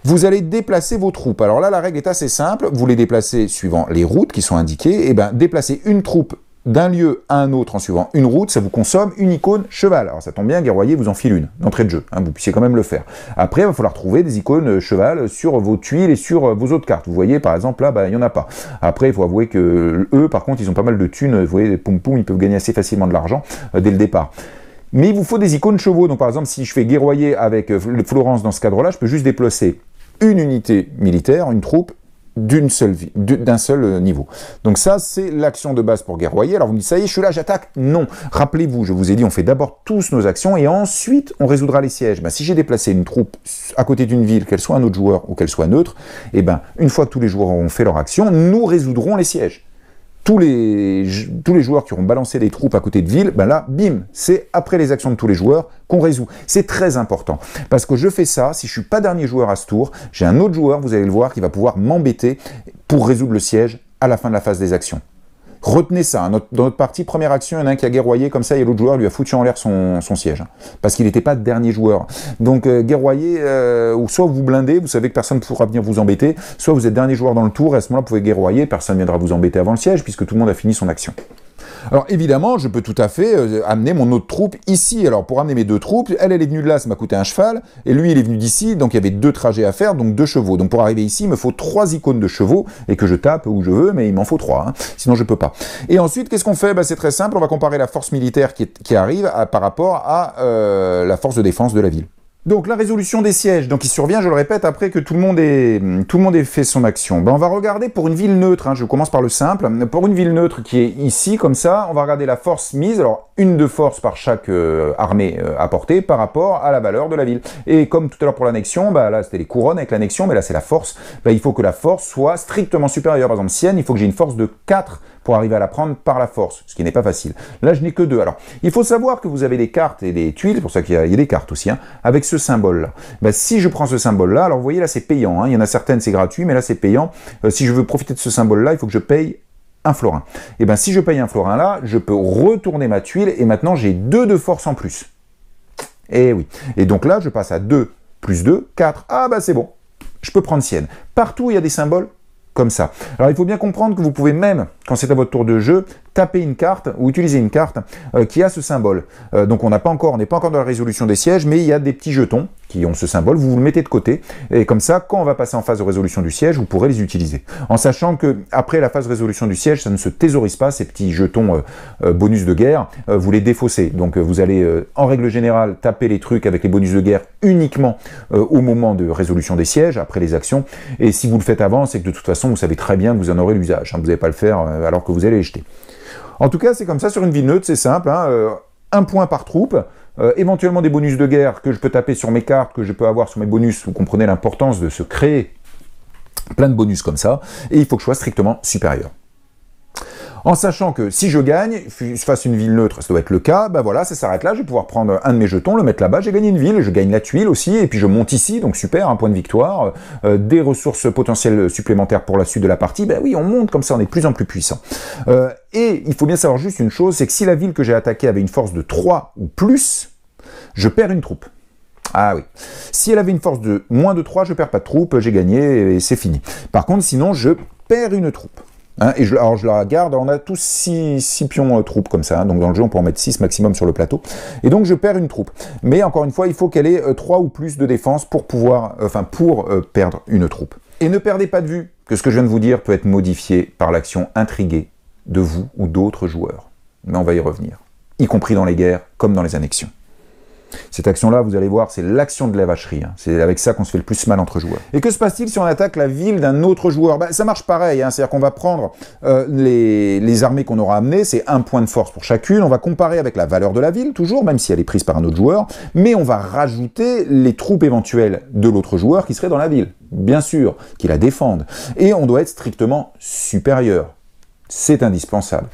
Vous allez déplacer vos troupes. Alors là, la règle est assez simple. Vous les déplacez suivant les routes qui sont indiquées. Et bien, déplacer une troupe d'un lieu à un autre en suivant une route, ça vous consomme une icône cheval. Alors ça tombe bien, guerroyer vous en file une, d'entrée de jeu. Hein, vous puissiez quand même le faire. Après, il va falloir trouver des icônes cheval sur vos tuiles et sur vos autres cartes. Vous voyez, par exemple, là, il n'y en a pas. Après, il faut avouer que eux, par contre, ils ont pas mal de thunes. Vous voyez, des poum-poum, ils peuvent gagner assez facilement de l'argent dès le départ. Mais il vous faut des icônes chevaux. Donc par exemple, si je fais guerroyer avec Florence dans ce cadre-là, je peux juste déplacer une unité militaire, une troupe, d'un seul niveau. Donc ça, c'est l'action de base pour guerroyer. Alors vous me dites, ça y est, je suis là, j'attaque. Non. Rappelez-vous, je vous ai dit, on fait d'abord tous nos actions et ensuite, on résoudra les sièges. Si j'ai déplacé une troupe à côté d'une ville, qu'elle soit un autre joueur ou qu'elle soit neutre, une fois que tous les joueurs auront fait leur action, nous résoudrons les sièges. Tous les joueurs qui auront balancé des troupes à côté de ville, là, bim, c'est après les actions de tous les joueurs qu'on résout. C'est très important, parce que je fais ça, si je ne suis pas dernier joueur à ce tour, j'ai un autre joueur, vous allez le voir, qui va pouvoir m'embêter pour résoudre le siège à la fin de la phase des actions. Retenez ça, hein, dans notre partie, première action, il y en a un qui a guerroyé, comme ça, et l'autre joueur lui a foutu en l'air son siège, hein, parce qu'il n'était pas dernier joueur. Donc, guerroyer, ou soit vous blindez, vous savez que personne ne pourra venir vous embêter, soit vous êtes dernier joueur dans le tour, et à ce moment-là, vous pouvez guerroyer, personne ne viendra vous embêter avant le siège, puisque tout le monde a fini son action. Alors évidemment, je peux tout à fait amener mon autre troupe ici. Alors pour amener mes 2 troupes, elle est venue de là, ça m'a coûté un cheval, et lui il est venu d'ici, donc il y avait 2 trajets à faire, donc 2 chevaux. Donc pour arriver ici, il me faut 3 icônes de chevaux, et que je tape où je veux, mais il m'en faut 3, hein, sinon je peux pas. Et ensuite, qu'est-ce qu'on fait? C'est très simple, on va comparer la force militaire qui arrive par rapport à la force de défense de la ville. Donc la résolution des sièges, donc il survient, je le répète, après que tout le monde ait fait son action. On va regarder pour une ville neutre, hein, je commence par le simple. Pour une ville neutre qui est ici, comme ça, on va regarder la force mise, alors une de force par chaque armée apportée par rapport à la valeur de la ville. Et comme tout à l'heure pour l'annexion, là c'était les couronnes avec l'annexion, mais là c'est la force. Il faut que la force soit strictement supérieure. Par exemple, Sienne, il faut que j'ai une force de 4 pour arriver à la prendre par la force, ce qui n'est pas facile. Là, je n'ai que 2. Alors, il faut savoir que vous avez des cartes et des tuiles, c'est pour ça qu'il y a des cartes aussi, hein, avec ce symbole-là. Si je prends ce symbole-là, alors vous voyez, là, c'est payant. Hein, il y en a certaines, c'est gratuit, mais là, c'est payant. Si je veux profiter de ce symbole-là, il faut que je paye un florin. Et si je paye un florin là, je peux retourner ma tuile, et maintenant, j'ai 2 de force en plus. Et oui. Et donc là, je passe à 2 plus 2, 4. Ah, c'est bon. Je peux prendre Sienne. Partout, il y a des symboles comme ça. Alors il faut bien comprendre que vous pouvez même, quand c'est à votre tour de jeu, taper une carte ou utiliser une carte qui a ce symbole. Donc on n'est pas encore dans la résolution des sièges, mais il y a des petits jetons qui ont ce symbole, vous le mettez de côté, et comme ça, quand on va passer en phase de résolution du siège, vous pourrez les utiliser. En sachant que après la phase de résolution du siège, ça ne se thésaurise pas, ces petits jetons bonus de guerre, vous les défaussez. Donc vous allez, en règle générale, taper les trucs avec les bonus de guerre uniquement au moment de résolution des sièges, après les actions, et si vous le faites avant, c'est que de toute façon, vous savez très bien que vous en aurez l'usage, hein, vous n'allez pas le faire alors que vous allez les jeter. En tout cas, c'est comme ça sur une ville neutre, c'est simple, hein, 1 point par troupe, éventuellement des bonus de guerre que je peux taper sur mes cartes, que je peux avoir sur mes bonus, vous comprenez l'importance de se créer plein de bonus comme ça, et il faut que je sois strictement supérieur. En sachant que si je gagne, je fasse une ville neutre, ça doit être le cas, voilà, ça s'arrête là, je vais pouvoir prendre un de mes jetons, le mettre là-bas, j'ai gagné une ville, je gagne la tuile aussi, et puis je monte ici, donc super, un point de victoire, des ressources potentielles supplémentaires pour la suite de la partie, oui, on monte comme ça, on est de plus en plus puissant. Et il faut bien savoir juste une chose, c'est que si la ville que j'ai attaquée avait une force de 3 ou plus, je perds une troupe. Ah oui. Si elle avait une force de moins de 3, je perds pas de troupe, j'ai gagné et c'est fini. Par contre, sinon, je perds une troupe. Hein, et alors je la garde, on a tous 6 pions troupes comme ça, hein, donc dans le jeu on peut en mettre 6 maximum sur le plateau, et donc je perds une troupe. Mais encore une fois, il faut qu'elle ait 3 ou plus de défense pour pouvoir, pour perdre une troupe. Et ne perdez pas de vue que ce que je viens de vous dire peut être modifié par l'action intriguée de vous ou d'autres joueurs. Mais on va y revenir, y compris dans les guerres comme dans les annexions. Cette action-là, vous allez voir, c'est l'action de la vacherie. C'est avec ça qu'on se fait le plus mal entre joueurs. Et que se passe-t-il si on attaque la ville d'un autre joueur? Ça marche pareil, c'est-à-dire qu'on va prendre les armées qu'on aura amenées, c'est un point de force pour chacune, on va comparer avec la valeur de la ville, toujours, même si elle est prise par un autre joueur, mais on va rajouter les troupes éventuelles de l'autre joueur qui seraient dans la ville, bien sûr, qui la défendent. Et on doit être strictement supérieur. C'est indispensable.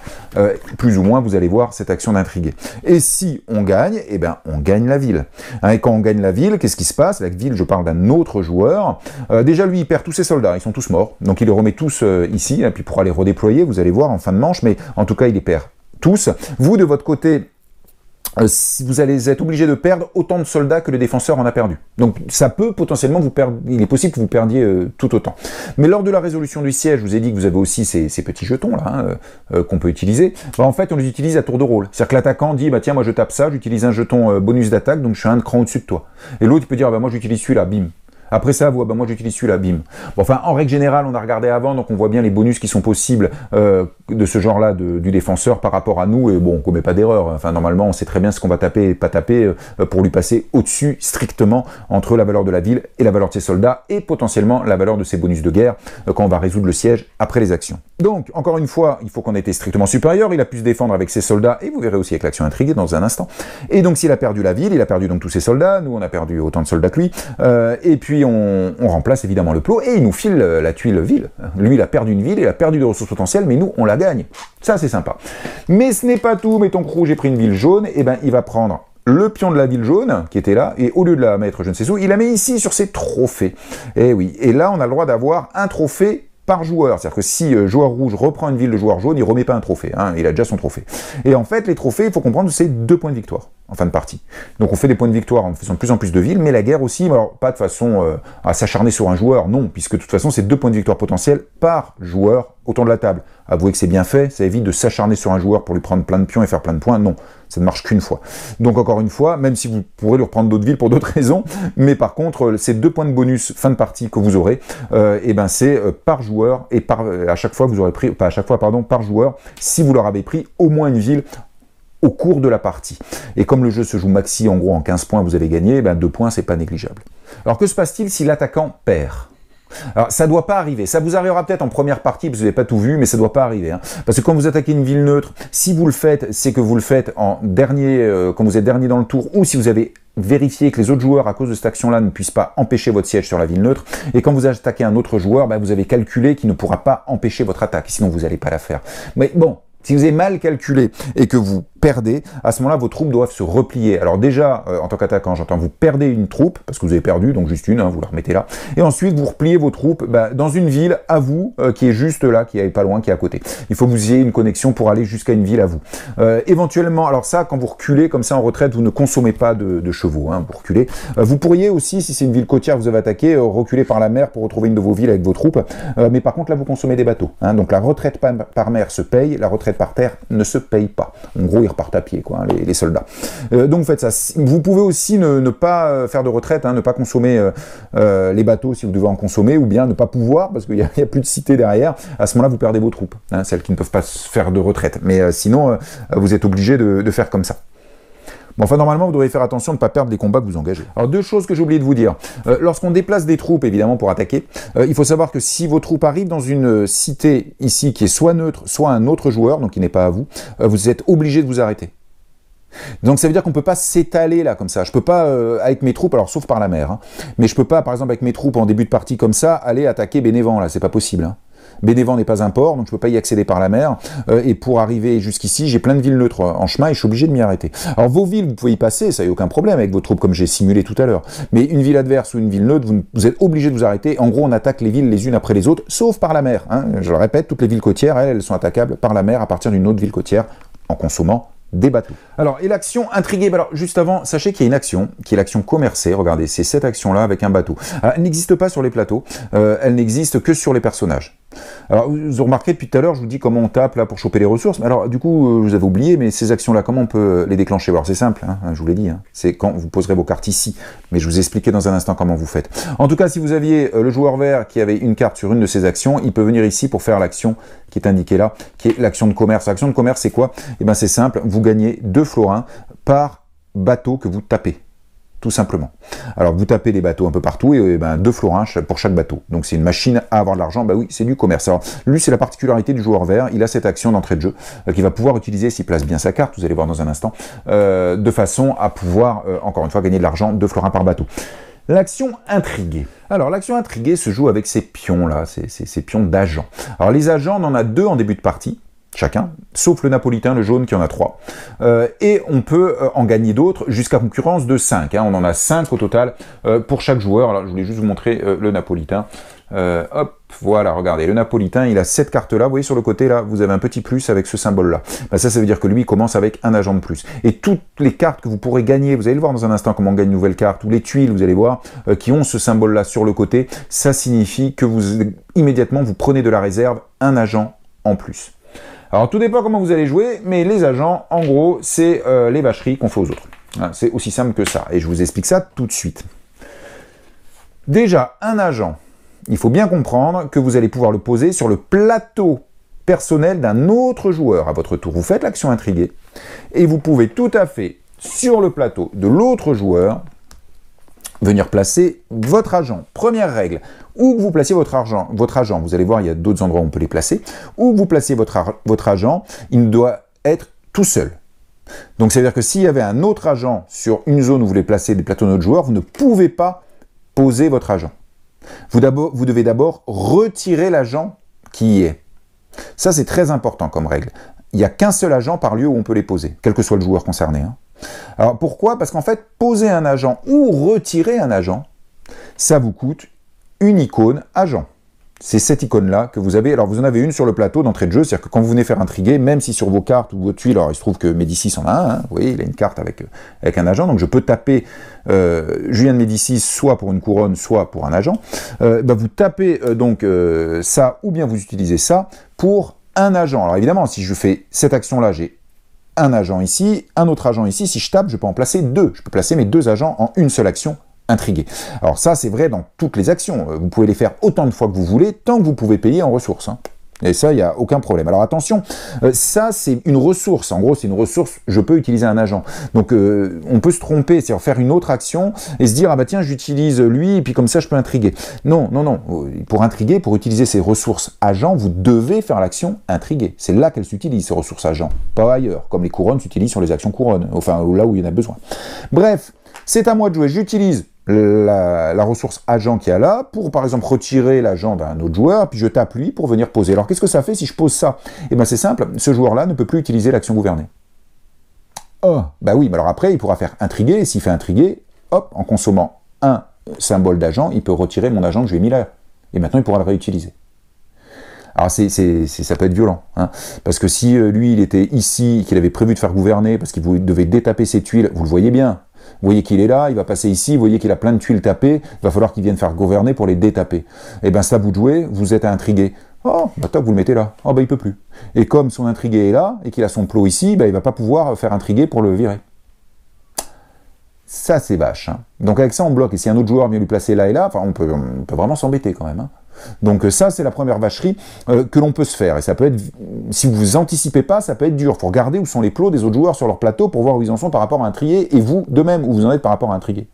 Plus ou moins, vous allez voir cette action d'intriguer. Et si on gagne, on gagne la ville. Et quand on gagne la ville, qu'est-ce qui se passe? La ville, je parle d'un autre joueur. Déjà, lui, il perd tous ses soldats, ils sont tous morts. Donc, il les remet tous ici, et puis pour aller redéployer, vous allez voir en fin de manche, mais en tout cas, il les perd tous. Vous, de votre côté, vous allez être obligé de perdre autant de soldats que le défenseur en a perdu. Donc ça peut potentiellement vous perdre, il est possible que vous perdiez tout autant. Mais lors de la résolution du siège, je vous ai dit que vous avez aussi ces petits jetons là qu'on peut utiliser. En fait, on les utilise à tour de rôle. C'est-à-dire que l'attaquant dit tiens, moi je tape ça, j'utilise un jeton bonus d'attaque, donc je suis un cran au-dessus de toi. Et l'autre il peut dire moi j'utilise celui-là, bim. Après ça, moi j'utilise celui-là, bim. Enfin, en règle générale, on a regardé avant, donc on voit bien les bonus qui sont possibles de ce genre-là du défenseur par rapport à nous, et bon, on commet pas d'erreur. Enfin, normalement, on sait très bien ce qu'on va taper et pas taper pour lui passer au-dessus, strictement, entre la valeur de la ville et la valeur de ses soldats, et potentiellement la valeur de ses bonus de guerre, quand on va résoudre le siège après les actions. Donc, encore une fois, il faut qu'on ait été strictement supérieur, il a pu se défendre avec ses soldats, et vous verrez aussi avec l'action intriguée dans un instant. Et donc, s'il a perdu la ville, il a perdu donc tous ses soldats, nous on a perdu autant de soldats que lui, et puis on remplace évidemment le plot et il nous file la tuile ville. Lui, il a perdu une ville, il a perdu des ressources potentielles, mais nous, on la gagne. Ça, c'est sympa. Mais ce n'est pas tout. Mettons que rouge ait pris une ville jaune, et il va prendre le pion de la ville jaune, qui était là, et au lieu de la mettre je ne sais où, il la met ici sur ses trophées. Et oui, et là, on a le droit d'avoir un trophée par joueur. C'est-à-dire que si joueur rouge reprend une ville de joueur jaune, il remet pas un trophée, il a déjà son trophée. Et en fait, les trophées, il faut comprendre que c'est 2 points de victoire en fin de partie. Donc on fait des points de victoire en faisant de plus en plus de villes, mais la guerre aussi, alors pas de façon à s'acharner sur un joueur, non, puisque de toute façon, c'est 2 points de victoire potentiels par joueur autour de la table. Avouez que c'est bien fait, ça évite de s'acharner sur un joueur pour lui prendre plein de pions et faire plein de points, non, ça ne marche qu'une fois. Donc encore une fois, même si vous pourrez lui reprendre d'autres villes pour d'autres raisons, mais par contre, ces 2 points de bonus fin de partie que vous aurez, c'est par joueur, et à chaque fois vous aurez pris, pas à chaque fois, pardon, par joueur, si vous leur avez pris au moins une ville au cours de la partie. Et comme le jeu se joue maxi, en gros en 15 points, vous avez gagné, 2 points, c'est pas négligeable. Alors que se passe-t-il si l'attaquant perd ? Alors, ça doit pas arriver. Ça vous arrivera peut-être en première partie, parce que vous n'avez pas tout vu, mais ça doit pas arriver. Parce que quand vous attaquez une ville neutre, si vous le faites, c'est que vous le faites en dernier, quand vous êtes dernier dans le tour, ou si vous avez vérifié que les autres joueurs, à cause de cette action-là, ne puissent pas empêcher votre siège sur la ville neutre. Et quand vous attaquez un autre joueur, vous avez calculé qu'il ne pourra pas empêcher votre attaque, sinon vous n'allez pas la faire. Mais bon, si vous avez mal calculé et que vous perdez, à ce moment-là, vos troupes doivent se replier. Alors déjà, en tant qu'attaquant, j'entends, vous perdez une troupe, parce que vous avez perdu, donc juste une, vous la remettez là, et ensuite vous repliez vos troupes dans une ville à vous, qui est juste là, qui est pas loin, qui est à côté. Il faut que vous ayez une connexion pour aller jusqu'à une ville à vous. Éventuellement, alors ça, quand vous reculez comme ça en retraite, vous ne consommez pas de chevaux, vous reculez. Vous pourriez aussi, si c'est une ville côtière que vous avez attaquée, reculer par la mer pour retrouver une de vos villes avec vos troupes, mais par contre là, vous consommez des bateaux. Donc la retraite par mer se paye, la retraite par terre ne se paye pas. En gros, ils repartent à pied, quoi, les soldats. Donc faites ça. Vous pouvez aussi ne pas faire de retraite, ne pas consommer les bateaux si vous devez en consommer, ou bien ne pas pouvoir, parce qu'il n'y a plus de cité derrière. À ce moment-là, vous perdez vos troupes, celles qui ne peuvent pas faire de retraite. Mais sinon, vous êtes obligé de faire comme ça. Bon, enfin, normalement, vous devriez faire attention de ne pas perdre les combats que vous engagez. Alors, 2 choses que j'ai oublié de vous dire. Lorsqu'on déplace des troupes, évidemment, pour attaquer, il faut savoir que si vos troupes arrivent dans une cité, ici, qui est soit neutre, soit un autre joueur, donc qui n'est pas à vous, vous êtes obligé de vous arrêter. Donc ça veut dire qu'on ne peut pas s'étaler là comme ça. Je peux pas avec mes troupes, alors sauf par la mer, mais je peux pas par exemple avec mes troupes en début de partie comme ça aller attaquer Bénévent là, c'est pas possible. Bénévent n'est pas un port, donc je peux pas y accéder par la mer. Et pour arriver jusqu'ici, j'ai plein de villes neutres en chemin et je suis obligé de m'y arrêter. Alors vos villes, vous pouvez y passer, ça y a aucun problème avec vos troupes comme j'ai simulé tout à l'heure. Mais une ville adverse ou une ville neutre, vous êtes obligé de vous arrêter. En gros, on attaque les villes les unes après les autres, sauf par la mer. Je le répète, toutes les villes côtières, elles sont attaquables par la mer à partir d'une autre ville côtière en consommant des bateaux. Alors, et l'action intriguée, alors juste avant, sachez qu'il y a une action, qui est l'action commercée, regardez, c'est cette action-là avec un bateau. Alors, elle n'existe pas sur les plateaux, elle n'existe que sur les personnages. Alors, vous remarquez depuis tout à l'heure, je vous dis comment on tape là pour choper les ressources. Alors, du coup, vous avez oublié, mais ces actions-là, comment on peut les déclencher? Alors, c'est simple, hein, je vous l'ai dit, hein, c'est quand vous poserez vos cartes ici. Mais je vous expliquerai dans un instant comment vous faites. En tout cas, si vous aviez le joueur vert qui avait une carte sur une de ses actions, il peut venir ici pour faire l'action qui est indiquée là, qui est l'action de commerce. L'action de commerce, c'est quoi? Eh bien, c'est simple, vous gagnez 2 florins par bateau que vous tapez. Tout simplement. Alors, vous tapez des bateaux un peu partout et 2 florins pour chaque bateau. Donc, c'est une machine à avoir de l'argent. Bah oui, c'est du commerce. Alors, lui, c'est la particularité du joueur vert. Il a cette action d'entrée de jeu qu'il va pouvoir utiliser s'il place bien sa carte. Vous allez voir dans un instant. De façon à pouvoir, encore une fois, gagner de l'argent, 2 florins par bateau. L'action intriguée. Alors, l'action intriguée se joue avec ces pions-là, ces pions d'agents. Alors, les agents, on en a 2 en début de partie. Chacun, sauf le napolitain, le jaune, qui en a 3. Et on peut en gagner d'autres jusqu'à concurrence de 5. Hein. On en a 5 au total pour chaque joueur. Alors, je voulais juste vous montrer le napolitain. Hop, voilà, regardez, le napolitain, il a cette carte-là. Vous voyez sur le côté, là, vous avez un petit plus avec ce symbole-là. Ben, ça veut dire que lui, il commence avec un agent de plus. Et toutes les cartes que vous pourrez gagner, vous allez le voir dans un instant comment on gagne une nouvelle carte, ou les tuiles, vous allez voir, qui ont ce symbole-là sur le côté, ça signifie que vous, immédiatement, vous prenez de la réserve un agent en plus. Alors, tout dépend comment vous allez jouer, mais les agents, en gros, c'est les vacheries qu'on fait aux autres. Hein, c'est aussi simple que ça. Et je vous explique ça tout de suite. Déjà, un agent, il faut bien comprendre que vous allez pouvoir le poser sur le plateau personnel d'un autre joueur à votre tour. Vous faites l'action intriguée, et vous pouvez tout à fait, sur le plateau de l'autre joueur, venir placer votre agent. Première règle, où vous placez votre agent, vous allez voir, il y a d'autres endroits où on peut les placer, où vous placez votre agent, il doit être tout seul. Donc, ça veut dire que s'il y avait un autre agent sur une zone où vous voulez placer des plateaux de notre joueur, vous ne pouvez pas poser votre agent. Vous devez d'abord retirer l'agent qui y est. Ça, c'est très important comme règle. Il n'y a qu'un seul agent par lieu où on peut les poser, quel que soit le joueur concerné. Hein. Alors, pourquoi? Parce qu'en fait, poser un agent ou retirer un agent, ça vous coûte une icône agent. C'est cette icône-là que vous avez. Alors, vous en avez une sur le plateau d'entrée de jeu, c'est-à-dire que quand vous venez faire intriguer, même si sur vos cartes ou vos tuiles, alors il se trouve que Médicis en a un, hein, vous voyez, il a une carte avec un agent, donc je peux taper Julien de Médicis soit pour une couronne, soit pour un agent. Vous tapez donc ça, ou bien vous utilisez ça pour un agent. Alors, évidemment, si je fais cette action-là, j'ai un agent ici, un autre agent ici. Si je tape, je peux en placer 2. Je peux placer mes 2 agents en une seule action intriguée. Alors ça, c'est vrai dans toutes les actions. Vous pouvez les faire autant de fois que vous voulez, tant que vous pouvez payer en ressources. Hein. Et ça, il n'y a aucun problème. Alors attention, ça, c'est une ressource. En gros, c'est une ressource, je peux utiliser un agent. Donc, on peut se tromper, c'est-à-dire faire une autre action et se dire, ah bah tiens, j'utilise lui, et puis comme ça, je peux intriguer. Non, non, non. Pour intriguer, pour utiliser ces ressources agents, vous devez faire l'action intriguer. C'est là qu'elles s'utilisent, ces ressources agents. Pas ailleurs, comme les couronnes s'utilisent sur les actions couronnes. Enfin, là où il y en a besoin. Bref, c'est à moi de jouer. J'utilise la ressource agent qui est là, pour par exemple retirer l'agent d'un autre joueur, puis je tape lui pour venir poser. Alors qu'est-ce que ça fait si je pose ça? Eh bien c'est simple, ce joueur-là ne peut plus utiliser l'action gouverner. Oh, bah oui, mais alors après il pourra faire intriguer, et s'il fait intriguer, hop, en consommant un symbole d'agent, il peut retirer mon agent que je lui ai mis là. Et maintenant il pourra le réutiliser. Alors ça peut être violent, hein, parce que si lui il était ici, qu'il avait prévu de faire gouverner, parce qu'il devait détaper ses tuiles, vous le voyez bien, vous voyez qu'il est là, il va passer ici, vous voyez qu'il a plein de tuiles tapées, il va falloir qu'il vienne faire gouverner pour les détaper. Et bien ça vous de jouer, vous êtes intrigué. Oh, bah top, vous le mettez là. Oh, bah il peut plus. Et comme son intrigué est là, et qu'il a son plot ici, bah il va pas pouvoir faire intriguer pour le virer. Ça c'est vache. Hein. Donc avec ça on bloque, et si un autre joueur vient lui placer là et là, enfin on peut vraiment s'embêter quand même. Hein. Donc ça, c'est la première vacherie que l'on peut se faire. Et ça peut être, si vous anticipez pas, ça peut être dur. Il faut regarder où sont les plots des autres joueurs sur leur plateau pour voir où ils en sont par rapport à intriguer, et vous, de même, où vous en êtes par rapport à intriguer.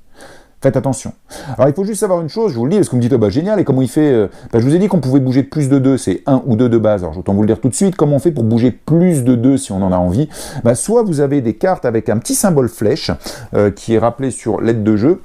Faites attention. Alors, il faut juste savoir une chose, je vous le dis, parce que vous me dites, oh, bah génial, et comment il fait je vous ai dit qu'on pouvait bouger plus de 2, c'est 1 ou 2 de base. Alors, autant vous le dire tout de suite, comment on fait pour bouger plus de 2 si on en a envie? Soit vous avez des cartes avec un petit symbole flèche, qui est rappelé sur l'aide de jeu.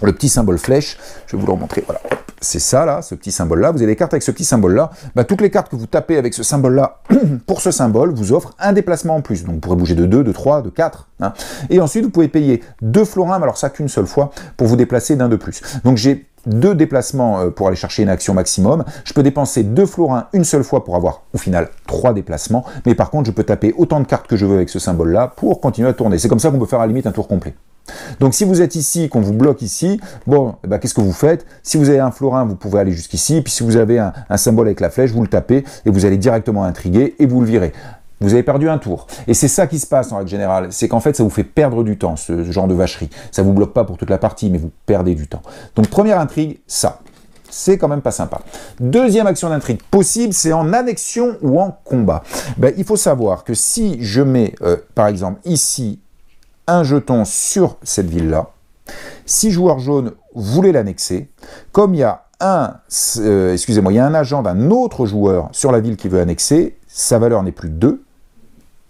Le petit symbole flèche, je vais vous le remontrer, voilà, c'est ça là, ce petit symbole-là, vous avez des cartes avec ce petit symbole-là, toutes les cartes que vous tapez avec ce symbole-là, pour ce symbole, vous offrent un déplacement en plus, donc vous pourrez bouger de 2, de 3, de 4, hein. Et ensuite vous pouvez payer 2 florins, mais alors ça qu'une seule fois, pour vous déplacer d'un de plus. Donc j'ai 2 déplacements pour aller chercher une action maximum, je peux dépenser 2 florins une seule fois pour avoir au final 3 déplacements, mais par contre je peux taper autant de cartes que je veux avec ce symbole-là pour continuer à tourner. C'est comme ça qu'on peut faire à la limite un tour complet. Donc si vous êtes ici, qu'on vous bloque ici, bon, eh ben, qu'est-ce que vous faites? Si vous avez un florin, vous pouvez aller jusqu'ici, puis si vous avez un symbole avec la flèche, vous le tapez, et vous allez directement intriguer, et vous le virez. Vous avez perdu un tour. Et c'est ça qui se passe en règle générale, c'est qu'en fait ça vous fait perdre du temps, ce genre de vacherie. Ça vous bloque pas pour toute la partie, mais vous perdez du temps. Donc première intrigue, ça. C'est quand même pas sympa. Deuxième action d'intrigue possible, c'est en annexion ou en combat. Ben, il faut savoir que si je mets, par exemple, ici, un jeton sur cette ville-là, si joueur jaune voulait l'annexer, comme il y a il y a un agent d'un autre joueur sur la ville qui veut annexer, sa valeur n'est plus 2,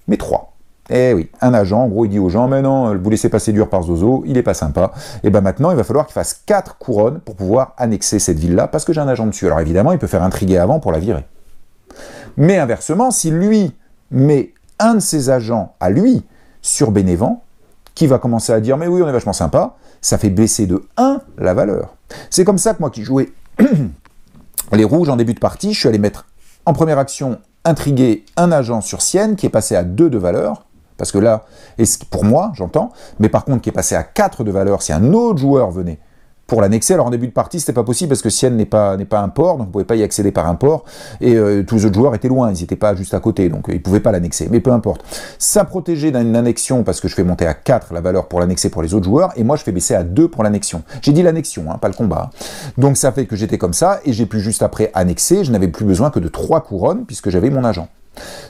mais 3. Eh oui, un agent, en gros, il dit aux gens, mais non, vous laissez passer dur par Zozo, il est pas sympa. Et ben maintenant, il va falloir qu'il fasse 4 couronnes pour pouvoir annexer cette ville-là, parce que j'ai un agent dessus. Alors évidemment, il peut faire intriguer avant pour la virer. Mais inversement, si lui met un de ses agents à lui sur Bénévent, qui va commencer à dire, mais oui, on est vachement sympa, ça fait baisser de 1 la valeur. C'est comme ça que moi qui jouais les rouges en début de partie, je suis allé mettre en première action intriguer un agent sur Sienne qui est passé à 2 de valeur, parce que là, pour moi, j'entends, mais par contre qui est passé à 4 de valeur si un autre joueur venait pour l'annexer. Alors en début de partie, c'était pas possible parce que Sienne n'est pas un port, donc vous ne pouvez pas y accéder par un port, et tous les autres joueurs étaient loin, ils n'étaient pas juste à côté, donc ils ne pouvaient pas l'annexer, mais peu importe. Ça protégeait d'une annexion parce que je fais monter à 4 la valeur pour l'annexer pour les autres joueurs, et moi je fais baisser à 2 pour l'annexion. J'ai dit l'annexion, hein, pas le combat. Donc ça fait que j'étais comme ça, et j'ai pu juste après annexer, je n'avais plus besoin que de 3 couronnes, puisque j'avais mon agent.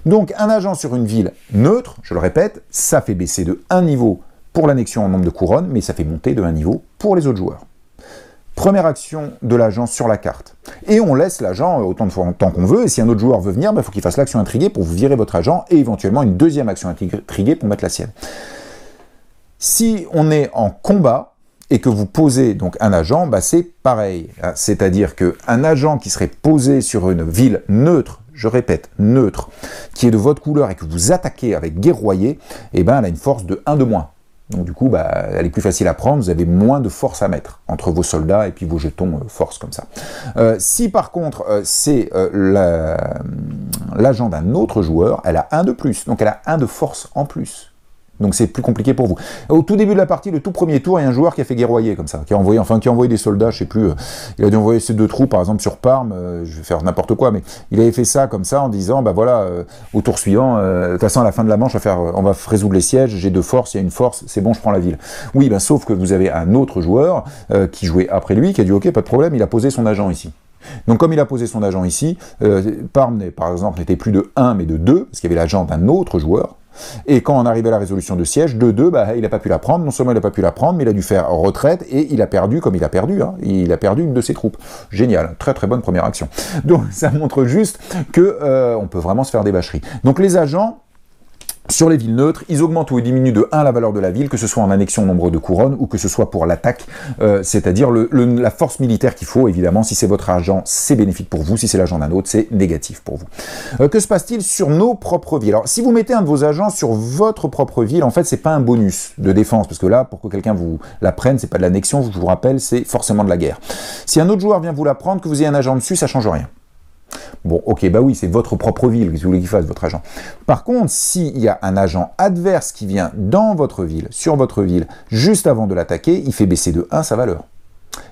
Donc un agent sur une ville neutre, je le répète, ça fait baisser de 1 niveau pour l'annexion en nombre de couronnes, mais ça fait monter de 1 niveau pour les autres joueurs. Première action de l'agent sur la carte. Et on laisse l'agent autant de temps qu'on veut, et si un autre joueur veut venir, il faut qu'il fasse l'action intriguée pour vous virer votre agent, et éventuellement une deuxième action intriguée pour mettre la sienne. Si on est en combat, et que vous posez donc un agent, bah c'est pareil. C'est-à-dire qu'un agent qui serait posé sur une ville neutre, je répète, neutre, qui est de votre couleur et que vous attaquez avec guerroyer, eh ben elle a une force de 1 de moins. Donc du coup, bah, elle est plus facile à prendre, vous avez moins de force à mettre entre vos soldats et puis vos jetons force comme ça. Si par contre c'est l'agent d'un autre joueur, elle a 1 de plus, donc elle a 1 de force en plus. Donc c'est plus compliqué pour vous. Au tout début de la partie, le tout premier tour, il y a un joueur qui a fait guerroyer comme ça, qui a envoyé des soldats, je sais plus, il a dû envoyer ses 2 troupes par exemple sur Parme, je vais faire n'importe quoi, mais il avait fait ça comme ça en disant, bah voilà, au tour suivant, de toute façon à la fin de la manche, on va résoudre les sièges, j'ai 2 forces, il y a une force, c'est bon, je prends la ville. Oui, ben sauf que vous avez un autre joueur qui jouait après lui, qui a dit ok, pas de problème, il a posé son agent ici. Donc comme il a posé son agent ici, Parme par exemple n'était plus de 1 mais de 2, parce qu'il y avait l'agent d'un autre joueur. Et quand on arrivait à la résolution de siège, 2-2, bah, il n'a pas pu la prendre, non seulement il n'a pas pu la prendre, mais il a dû faire retraite, et il a perdu, comme il a perdu, hein, il a perdu une de ses troupes. Génial, très très bonne première action. Donc ça montre juste que on peut vraiment se faire des vacheries. Donc les agents, sur les villes neutres, ils augmentent ou ils diminuent de 1 la valeur de la ville, que ce soit en annexion nombre de couronnes, ou que ce soit pour l'attaque, c'est-à-dire la force militaire qu'il faut, évidemment, si c'est votre agent, c'est bénéfique pour vous, si c'est l'agent d'un autre, c'est négatif pour vous. Que se passe-t-il sur nos propres villes? Alors, si vous mettez un de vos agents sur votre propre ville, en fait, c'est pas un bonus de défense, parce que là, pour que quelqu'un vous la prenne, c'est pas de l'annexion, je vous rappelle, c'est forcément de la guerre. Si un autre joueur vient vous la prendre, que vous ayez un agent dessus, ça change rien. Bon, ok, bah oui, c'est votre propre ville, qu'est-ce que vous voulez qu'il fasse, votre agent. Par contre, s'il y a un agent adverse qui vient dans votre ville, sur votre ville, juste avant de l'attaquer, il fait baisser de 1 sa valeur.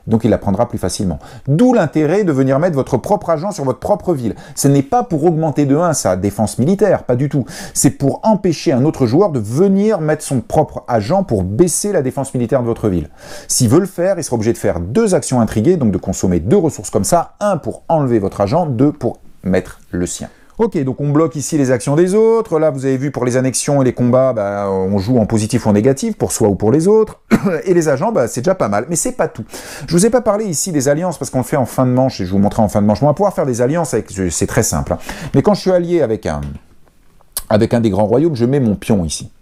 Donc il la prendra plus facilement. D'où l'intérêt de venir mettre votre propre agent sur votre propre ville. Ce n'est pas pour augmenter de 1 sa défense militaire, pas du tout. C'est pour empêcher un autre joueur de venir mettre son propre agent pour baisser la défense militaire de votre ville. S'il veut le faire, il sera obligé de faire 2 actions intriguées, donc de consommer 2 ressources comme ça, 1 pour enlever votre agent, 2 pour mettre le sien. Ok, donc on bloque ici les actions des autres. Là, vous avez vu, pour les annexions et les combats, bah, on joue en positif ou en négatif, pour soi ou pour les autres. Et les agents, bah, c'est déjà pas mal, mais c'est pas tout. Je vous ai pas parlé ici des alliances, parce qu'on le fait en fin de manche, et je vous montrerai en fin de manche. On va pouvoir faire des alliances, c'est très simple. Hein. Mais quand je suis allié avec un des grands royaumes, je mets mon pion ici.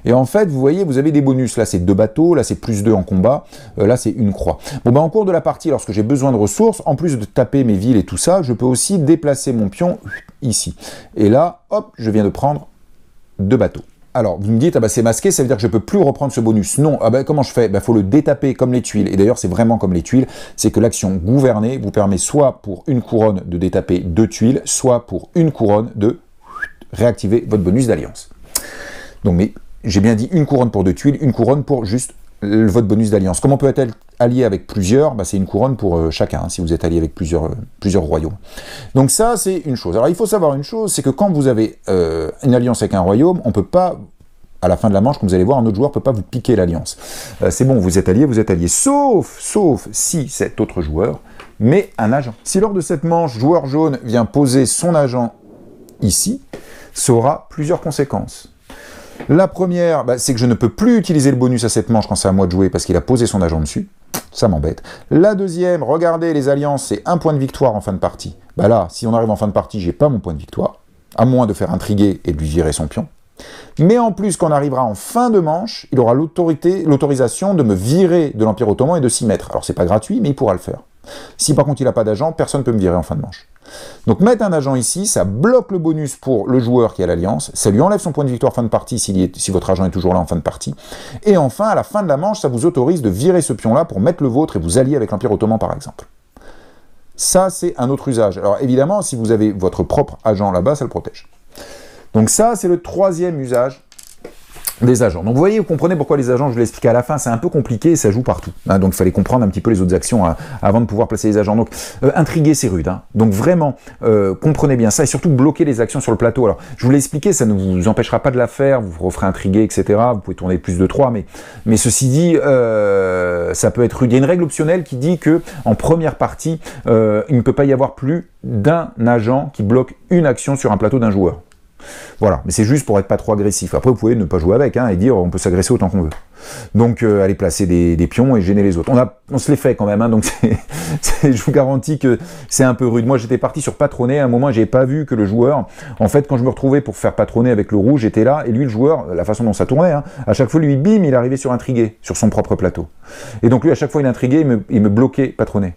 Et en fait, vous voyez, vous avez des bonus. Là, c'est 2 bateaux, là, c'est plus 2 en combat, là, c'est 1 croix. Bon, ben, en cours de la partie, lorsque j'ai besoin de ressources, en plus de taper mes villes et tout ça, je peux aussi déplacer mon pion ici. Et là, hop, je viens de prendre 2 bateaux. Alors, vous me dites, ah bah c'est masqué, ça veut dire que je ne peux plus reprendre ce bonus. Non, ah bah comment je fais? Faut le détaper comme les tuiles. Et d'ailleurs, c'est vraiment comme les tuiles, c'est que l'action gouverner vous permet soit pour 1 couronne de détaper 2 tuiles, soit pour 1 couronne de réactiver votre bonus d'alliance. Donc, mais j'ai bien dit 1 couronne pour 2 tuiles, 1 couronne pour juste votre bonus d'alliance. Comment on peut être allié avec plusieurs? C'est une couronne pour chacun, hein, si vous êtes allié avec plusieurs royaumes. Donc ça, c'est une chose. Alors il faut savoir une chose, c'est que quand vous avez une alliance avec un royaume, on peut pas, à la fin de la manche, comme vous allez voir, un autre joueur ne peut pas vous piquer l'alliance. C'est bon, vous êtes allié, sauf si cet autre joueur met un agent. Si lors de cette manche, joueur jaune vient poser son agent ici, ça aura plusieurs conséquences. La première, c'est que je ne peux plus utiliser le bonus à cette manche quand c'est à moi de jouer parce qu'il a posé son agent dessus. Ça m'embête. La deuxième, regardez, les alliances, c'est un point de victoire en fin de partie. Là, si on arrive en fin de partie, j'ai pas mon point de victoire, à moins de faire intriguer et de lui virer son pion. Mais en plus, quand on arrivera en fin de manche, il aura l'autorisation de me virer de l'Empire Ottoman et de s'y mettre. Alors c'est pas gratuit, mais il pourra le faire. Si par contre il n'a pas d'agent, personne ne peut me virer en fin de manche. Donc mettre un agent ici, ça bloque le bonus pour le joueur qui a l'alliance, ça lui enlève son point de victoire fin de partie si votre agent est toujours là en fin de partie, et enfin à la fin de la manche, ça vous autorise de virer ce pion-là pour mettre le vôtre et vous allier avec l'Empire Ottoman par exemple. Ça c'est un autre usage. Alors évidemment, si vous avez votre propre agent là-bas, ça le protège. Donc ça c'est le troisième usage des agents. Donc vous voyez, vous comprenez pourquoi les agents, je vais l'expliquer à la fin, c'est un peu compliqué et ça joue partout. Hein, donc il fallait comprendre un petit peu les autres actions avant de pouvoir placer les agents. Donc intriguer, c'est rude. Hein. Donc vraiment, comprenez bien ça et surtout bloquer les actions sur le plateau. Alors je vous l'ai expliqué, ça ne vous empêchera pas de la faire, vous vous referez intriguer, etc. Vous pouvez tourner plus de 3, mais ceci dit, ça peut être rude. Il y a une règle optionnelle qui dit que en première partie, il ne peut pas y avoir plus d'un agent qui bloque une action sur un plateau d'un joueur. Voilà, mais c'est juste pour être pas trop agressif. Après, vous pouvez ne pas jouer avec et dire on peut s'agresser autant qu'on veut. Donc, aller placer des pions et gêner les autres. On se les fait quand même, hein, donc je vous garantis que c'est un peu rude. Moi, j'étais parti sur patronner. À un moment, j'avais pas vu que le joueur, en fait, quand je me retrouvais pour faire patronner avec le rouge, j'étais là, et lui, le joueur, la façon dont ça tournait, à chaque fois, lui, bim, il arrivait sur intriguer, sur son propre plateau. Et donc, lui, à chaque fois, il intriguait, il me bloquait patronner.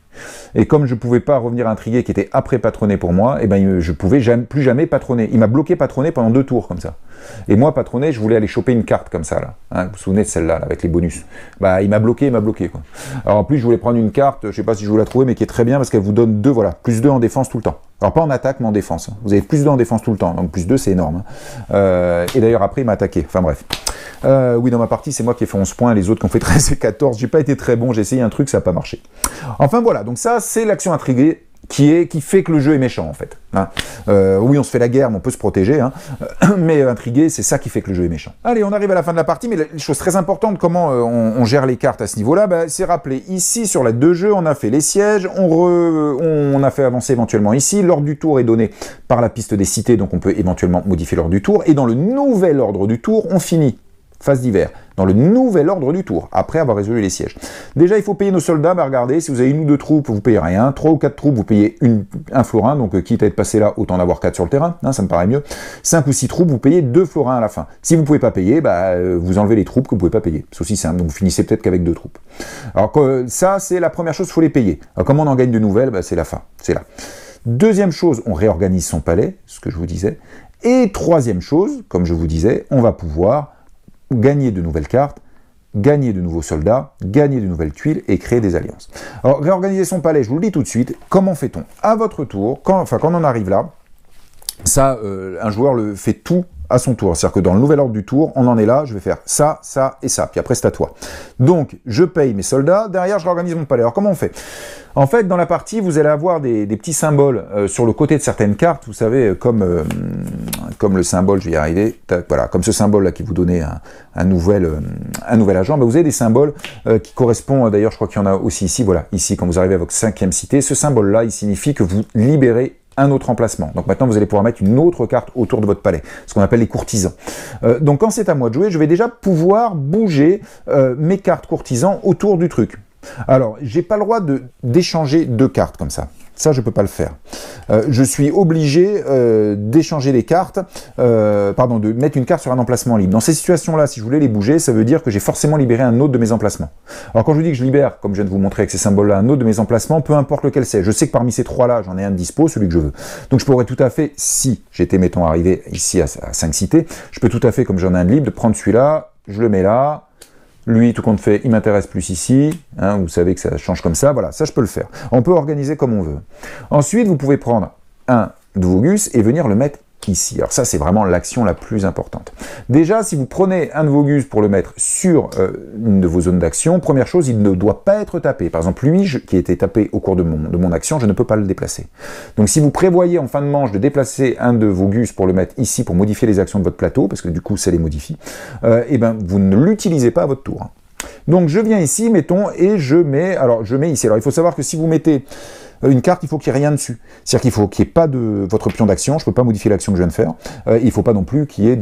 Et comme je pouvais pas revenir intriguer, qui était après patronner pour moi, je pouvais plus jamais patronner. Il m'a bloqué patronner pendant 2 tours, comme ça. Et moi, patronner, je voulais aller choper une carte comme ça, là. Hein, vous vous souvenez de celle-là, avec les bonus. Il m'a bloqué, quoi. Alors en plus, je voulais prendre une carte, je sais pas si je vous la trouvez, mais qui est très bien parce qu'elle vous donne 2, voilà, plus 2 en défense tout le temps. Alors pas en attaque, mais en défense. Vous avez plus 2 en défense tout le temps, donc plus 2, c'est énorme. Et d'ailleurs, après, il m'a attaqué. Enfin bref. Oui, dans ma partie, c'est moi qui ai fait 11 points, les autres qui ont fait 13 et 14. J'ai pas été très bon, j'ai essayé un truc, ça n'a pas marché. Enfin voilà, donc ça, c'est l'action intriguée qui fait que le jeu est méchant, en fait. Hein. Oui, on se fait la guerre, mais on peut se protéger, hein. Mais intriguer, c'est ça qui fait que le jeu est méchant. Allez, on arrive à la fin de la partie, mais les choses très importantes, comment on gère les cartes à ce niveau-là, c'est rappelé, ici, sur la 2 jeux, on a fait les sièges, on a fait avancer éventuellement ici, l'ordre du tour est donné par la piste des cités, donc on peut éventuellement modifier l'ordre du tour, et dans le nouvel ordre du tour, on finit. Phase d'hiver, dans le nouvel ordre du tour, après avoir résolu les sièges. Déjà, il faut payer nos soldats, regardez, si vous avez 1 ou 2 troupes, vous payez rien, 3 ou 4 troupes, vous payez un florin, donc quitte à être passé là, autant en avoir 4 sur le terrain, hein, ça me paraît mieux. 5 ou 6 troupes, vous payez 2 florins à la fin. Si vous ne pouvez pas payer, vous enlevez les troupes que vous ne pouvez pas payer. C'est aussi simple, donc vous finissez peut-être qu'avec 2 troupes. Alors ça, c'est la première chose, il faut les payer. Alors, comment on en gagne de nouvelles? C'est la fin, c'est là. Deuxième chose, on réorganise son palais, ce que je vous disais. Et troisième chose, comme je vous disais, on va pouvoir gagner de nouvelles cartes, gagner de nouveaux soldats, gagner de nouvelles tuiles et créer des alliances. Alors, réorganiser son palais, je vous le dis tout de suite, comment fait-on? À votre tour, quand on en arrive là, ça, un joueur le fait tout à son tour. C'est-à-dire que dans le nouvel ordre du tour, on en est là, je vais faire ça, ça et ça, puis après c'est à toi. Donc, je paye mes soldats, derrière je réorganise mon palais. Alors comment on fait? En fait, dans la partie, vous allez avoir des petits symboles sur le côté de certaines cartes, vous savez, comme le symbole, je vais y arriver, voilà, comme ce symbole-là qui vous donnait un nouvel agent, vous avez des symboles qui correspondent, d'ailleurs je crois qu'il y en a aussi ici, voilà, ici, quand vous arrivez à votre 5e cité, ce symbole-là, il signifie que vous libérez un autre emplacement. Donc maintenant, vous allez pouvoir mettre une autre carte autour de votre palais, ce qu'on appelle les courtisans. Donc quand c'est à moi de jouer, je vais déjà pouvoir bouger mes cartes courtisans autour du truc. Alors, j'ai pas le droit d'échanger 2 cartes comme ça. Ça, je peux pas le faire. Je suis obligé d'échanger les cartes, de mettre une carte sur un emplacement libre. Dans ces situations-là, si je voulais les bouger, ça veut dire que j'ai forcément libéré un autre de mes emplacements. Alors quand je vous dis que je libère, comme je viens de vous montrer avec ces symboles-là, un autre de mes emplacements, peu importe lequel c'est. Je sais que parmi ces 3-là, j'en ai un de dispo, celui que je veux. Donc je pourrais tout à fait, si j'étais, mettons, arrivé ici à 5 cités, je peux tout à fait, comme j'en ai un de libre, de prendre celui-là, je le mets là. Lui, tout compte fait, il m'intéresse plus ici. Hein, vous savez que ça change comme ça. Voilà, ça, je peux le faire. On peut organiser comme on veut. Ensuite, vous pouvez prendre un de vos gus et venir le mettre ici. Alors ça, c'est vraiment l'action la plus importante. Déjà, si vous prenez un de vos gus pour le mettre sur une de vos zones d'action, première chose, il ne doit pas être tapé. Par exemple, lui, qui a été tapé au cours de mon action, je ne peux pas le déplacer. Donc si vous prévoyez en fin de manche de déplacer un de vos gus pour le mettre ici, pour modifier les actions de votre plateau, parce que du coup, ça les modifie, et ben, vous ne l'utilisez pas à votre tour. Donc je viens ici, mettons, et je mets ici. Alors il faut savoir que si vous mettez une carte, il faut qu'il n'y ait rien dessus. C'est-à-dire qu'il faut qu'il n'y ait pas de votre pion d'action, je ne peux pas modifier l'action que je viens de faire. Il ne faut pas non plus qu'il y ait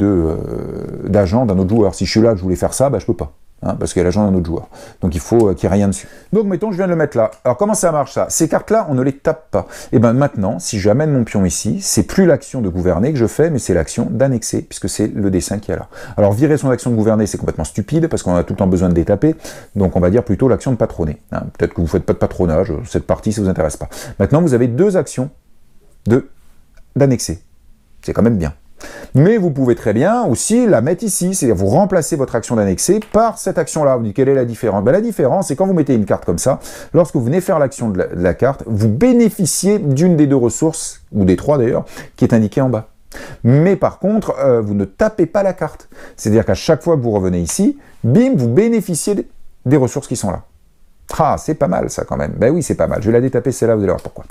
d'agent d'un autre joueur. Si je suis là, que je voulais faire ça, bah, je ne peux pas. Parce qu'il y a l'agent d'un autre joueur. Donc il faut qu'il n'y ait rien dessus. Donc mettons, je viens de le mettre là. Alors comment ça marche ça? Ces cartes-là, on ne les tape pas. Et bien maintenant, si j'amène mon pion ici, c'est plus l'action de gouverner que je fais, mais c'est l'action d'annexer, puisque c'est le dessin qui est là. Alors virer son action de gouverner, c'est complètement stupide, parce qu'on a tout le temps besoin de les taper. Donc on va dire plutôt l'action de patronner. Peut-être que vous ne faites pas de patronage, cette partie, ça ne vous intéresse pas. Maintenant, vous avez deux actions d'annexer. C'est quand même bien. Mais vous pouvez très bien aussi la mettre ici, c'est-à-dire vous remplacez votre action d'annexer par cette action-là. Vous dites quelle est la différence? Ben, la différence, c'est quand vous mettez une carte comme ça, lorsque vous venez faire l'action de la carte, vous bénéficiez d'une des deux ressources, ou des trois d'ailleurs, qui est indiquée en bas. Mais par contre, vous ne tapez pas la carte. C'est-à-dire qu'à chaque fois que vous revenez ici, bim, vous bénéficiez des ressources qui sont là. Ah, c'est pas mal ça quand même. Ben oui, c'est pas mal. Je vais la détaper celle-là, vous allez voir pourquoi.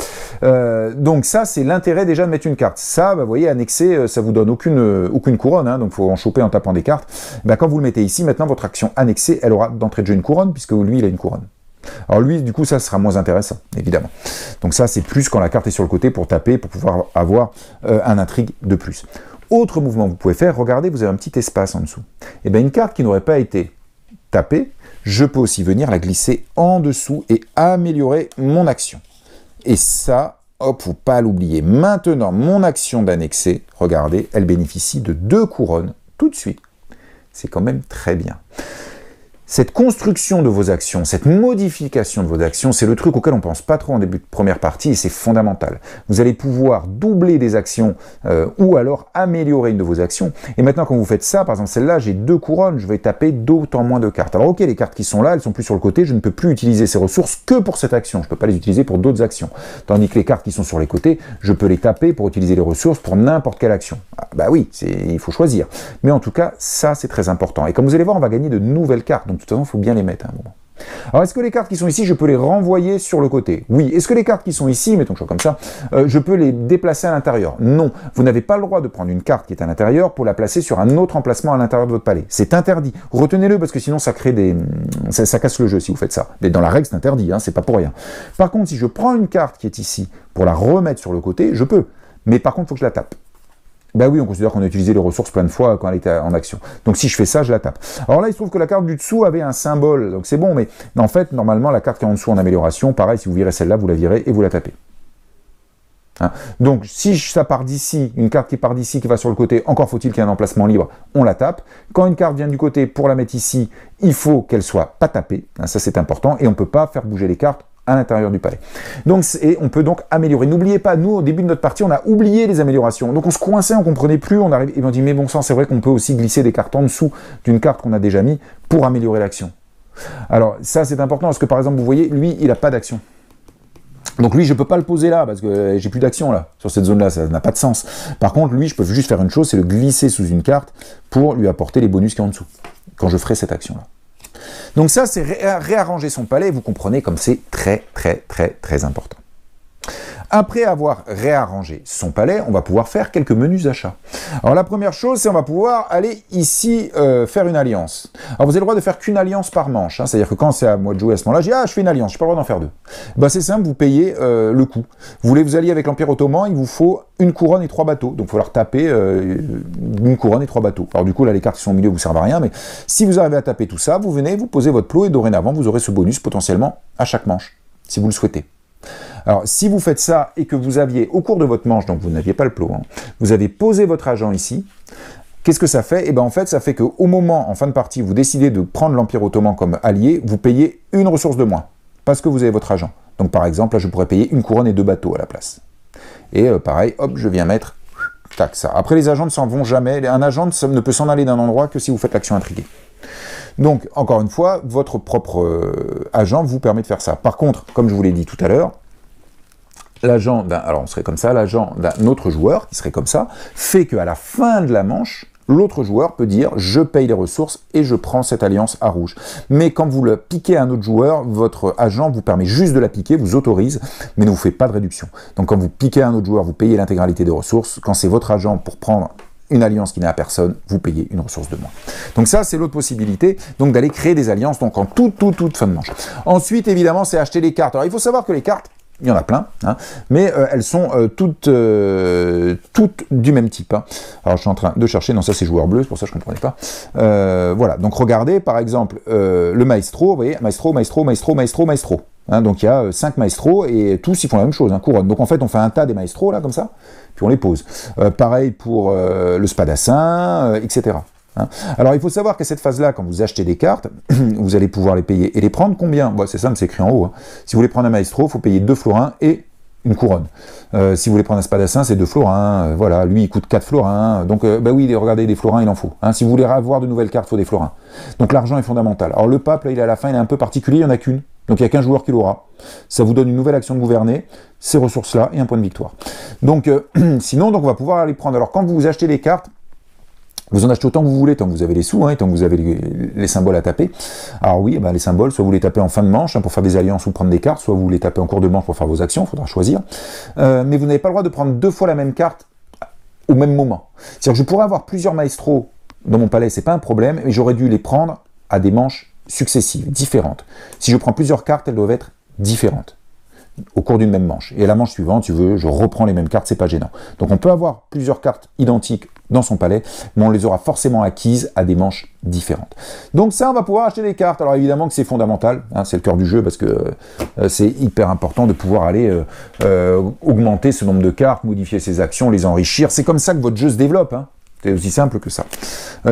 Donc ça, c'est l'intérêt déjà de mettre une carte. Ça, vous voyez, annexer, ça vous donne aucune couronne, donc il faut en choper en tapant des cartes. Ben, quand vous le mettez ici, maintenant, votre action annexée, elle aura d'entrée de jeu une couronne, puisque lui, il a une couronne. Alors lui, du coup, ça sera moins intéressant, évidemment. Donc ça, c'est plus quand la carte est sur le côté pour taper, pour pouvoir avoir un intrigue de plus. Autre mouvement que vous pouvez faire, regardez, vous avez un petit espace en dessous. Et bien, une carte qui n'aurait pas été tapée, je peux aussi venir la glisser en dessous et améliorer mon action. Et ça, hop, faut pas l'oublier. Maintenant, mon action d'annexer, regardez, elle bénéficie de 2 couronnes tout de suite. C'est quand même très bien. Cette construction de vos actions, cette modification de vos actions, c'est le truc auquel on ne pense pas trop en début de première partie et c'est fondamental. Vous allez pouvoir doubler des actions ou alors améliorer une de vos actions. Et maintenant, quand vous faites ça, par exemple celle-là, j'ai 2 couronnes, je vais taper d'autant moins de cartes. Alors ok, les cartes qui sont là, elles sont plus sur le côté, je ne peux plus utiliser ces ressources que pour cette action. Je ne peux pas les utiliser pour d'autres actions. Tandis que les cartes qui sont sur les côtés, je peux les taper pour utiliser les ressources pour n'importe quelle action. Ah, bah oui, il faut choisir. Mais en tout cas, ça c'est très important. Et comme vous allez voir, on va gagner de nouvelles cartes. Donc de toute façon, il faut bien les mettre à un moment. Alors, est-ce que les cartes qui sont ici, je peux les renvoyer sur le côté? Oui. Est-ce que les cartes qui sont ici, mettons que je sois comme ça, je peux les déplacer à l'intérieur? Non. Vous n'avez pas le droit de prendre une carte qui est à l'intérieur pour la placer sur un autre emplacement à l'intérieur de votre palais. C'est interdit. Retenez-le parce que sinon ça crée ça casse le jeu si vous faites ça. Mais dans la règle, c'est interdit, c'est pas pour rien. Par contre, si je prends une carte qui est ici pour la remettre sur le côté, je peux. Mais par contre, il faut que je la tape. Ben oui, on considère qu'on a utilisé les ressources plein de fois quand elle était en action. Donc si je fais ça, je la tape. Alors là, il se trouve que la carte du dessous avait un symbole, donc c'est bon, mais en fait, normalement, la carte qui est en dessous en amélioration, pareil, si vous virez celle-là, vous la virez et vous la tapez. Donc si ça part d'ici, une carte qui part d'ici, qui va sur le côté, encore faut-il qu'il y ait un emplacement libre, on la tape. Quand une carte vient du côté pour la mettre ici, il faut qu'elle soit pas tapée, ça c'est important, et on ne peut pas faire bouger les cartes à l'intérieur du palais. Donc, et on peut donc améliorer. N'oubliez pas, nous, au début de notre partie, on a oublié les améliorations. Donc on se coinçait, on comprenait plus, on arrive, et on dit, mais bon sang, c'est vrai qu'on peut aussi glisser des cartes en dessous d'une carte qu'on a déjà mis pour améliorer l'action. Alors, ça, c'est important, parce que par exemple, vous voyez, lui, il n'a pas d'action. Donc lui, je ne peux pas le poser là, parce que j'ai plus d'action là, sur cette zone-là, ça n'a pas de sens. Par contre, lui, je peux juste faire une chose, c'est le glisser sous une carte pour lui apporter les bonus qui sont en dessous, quand je ferai cette action-là. Donc ça, c'est réarranger son palais, vous comprenez comme c'est très, très, très, très important. Après avoir réarrangé son palais, on va pouvoir faire quelques menus achats. Alors la première chose, c'est on va pouvoir aller ici faire une alliance. Alors vous avez le droit de faire qu'une alliance par manche, c'est-à-dire que quand c'est à moi de jouer à ce moment-là, je dis « Ah, je fais une alliance, je n'ai pas le droit d'en faire 2 ». Ben, c'est simple, vous payez le coût. Vous voulez vous allier avec l'Empire ottoman, il vous faut une couronne et 3 bateaux. Donc il faut leur taper une couronne et 3 bateaux. Alors du coup, là, les cartes qui sont au milieu vous servent à rien, mais si vous arrivez à taper tout ça, vous venez, vous posez votre plot et dorénavant, vous aurez ce bonus potentiellement à chaque manche, si vous le souhaitez. Alors, si vous faites ça et que vous aviez, au cours de votre manche, donc vous n'aviez pas le plot, vous avez posé votre agent ici, qu'est-ce que ça fait? Eh bien, en fait, ça fait qu'au moment, en fin de partie, vous décidez de prendre l'Empire ottoman comme allié, vous payez une ressource de moins, parce que vous avez votre agent. Donc, par exemple, là, je pourrais payer une couronne et 2 bateaux à la place. Et pareil, hop, je viens mettre, tac, ça. Après, les agents ne s'en vont jamais. Un agent ne peut s'en aller d'un endroit que si vous faites l'action intriguée. Donc, encore une fois, votre propre agent vous permet de faire ça. Par contre, comme je vous l'ai dit tout à l'heure, l'agent alors on serait comme ça, l'agent d'un autre joueur, qui serait comme ça, fait qu'à la fin de la manche, l'autre joueur peut dire « je paye les ressources et je prends cette alliance à rouge ». Mais quand vous le piquez à un autre joueur, votre agent vous permet juste de la piquer, vous autorise, mais ne vous fait pas de réduction. Donc quand vous piquez à un autre joueur, vous payez l'intégralité des ressources. Quand c'est votre agent pour prendre une alliance qui n'est à personne, vous payez une ressource de moins. Donc ça, c'est l'autre possibilité, donc d'aller créer des alliances, donc en toute fin de manche. Ensuite, évidemment, c'est acheter les cartes. Alors il faut savoir que les cartes, il y en a plein, hein, mais elles sont toutes du même type. Hein. Alors je suis en train de chercher, non ça c'est joueur bleu, c'est pour ça que je ne comprenais pas. Voilà, donc regardez par exemple le maestro, vous voyez, maestro. Hein, donc il y a 5 maestros et tous ils font la même chose, hein, couronne. Donc en fait on fait un tas des maestros là comme ça, puis on les pose. Pareil pour le spadassin, etc. Hein. Alors il faut savoir qu'à cette phase-là, quand vous achetez des cartes, vous allez pouvoir les payer et les prendre combien? Bon, c'est simple, c'est écrit en haut. Hein. Si vous voulez prendre un maestro, il faut payer 2 florins et une couronne. Si vous voulez prendre un spadassin, c'est 2 florins. Voilà, lui il coûte 4 florins. Donc bah oui, regardez, des florins il en faut. Hein. Si vous voulez avoir de nouvelles cartes, il faut des florins. Donc l'argent est fondamental. Alors le pape, là, il est à la fin, il est un peu particulier, il n'y en a qu'une. Donc il n'y a qu'un joueur qui l'aura. Ça vous donne une nouvelle action de gouverner, ces ressources-là et un point de victoire. Donc sinon, donc on va pouvoir aller prendre. Alors quand vous achetez les cartes, vous en achetez autant que vous voulez, tant que vous avez les sous, hein, et tant que vous avez les symboles à taper. Alors oui, ben les symboles, soit vous les tapez en fin de manche, hein, pour faire des alliances ou prendre des cartes, soit vous les tapez en cours de manche pour faire vos actions, il faudra choisir. Mais vous n'avez pas le droit de prendre 2 fois la même carte au même moment. C'est-à-dire que je pourrais avoir plusieurs maestros dans mon palais, c'est pas un problème, mais j'aurais dû les prendre à des manches successives, différentes. Si je prends plusieurs cartes, elles doivent être différentes au cours d'une même manche. Et à la manche suivante, tu veux, je reprends les mêmes cartes, c'est pas gênant. Donc on peut avoir plusieurs cartes identiques dans son palais, mais on les aura forcément acquises à des manches différentes. Donc ça, on va pouvoir acheter des cartes. Alors évidemment que c'est fondamental, hein, c'est le cœur du jeu, parce que c'est hyper important de pouvoir aller augmenter ce nombre de cartes, modifier ses actions, les enrichir. C'est comme ça que votre jeu se développe, hein. C'est aussi simple que ça.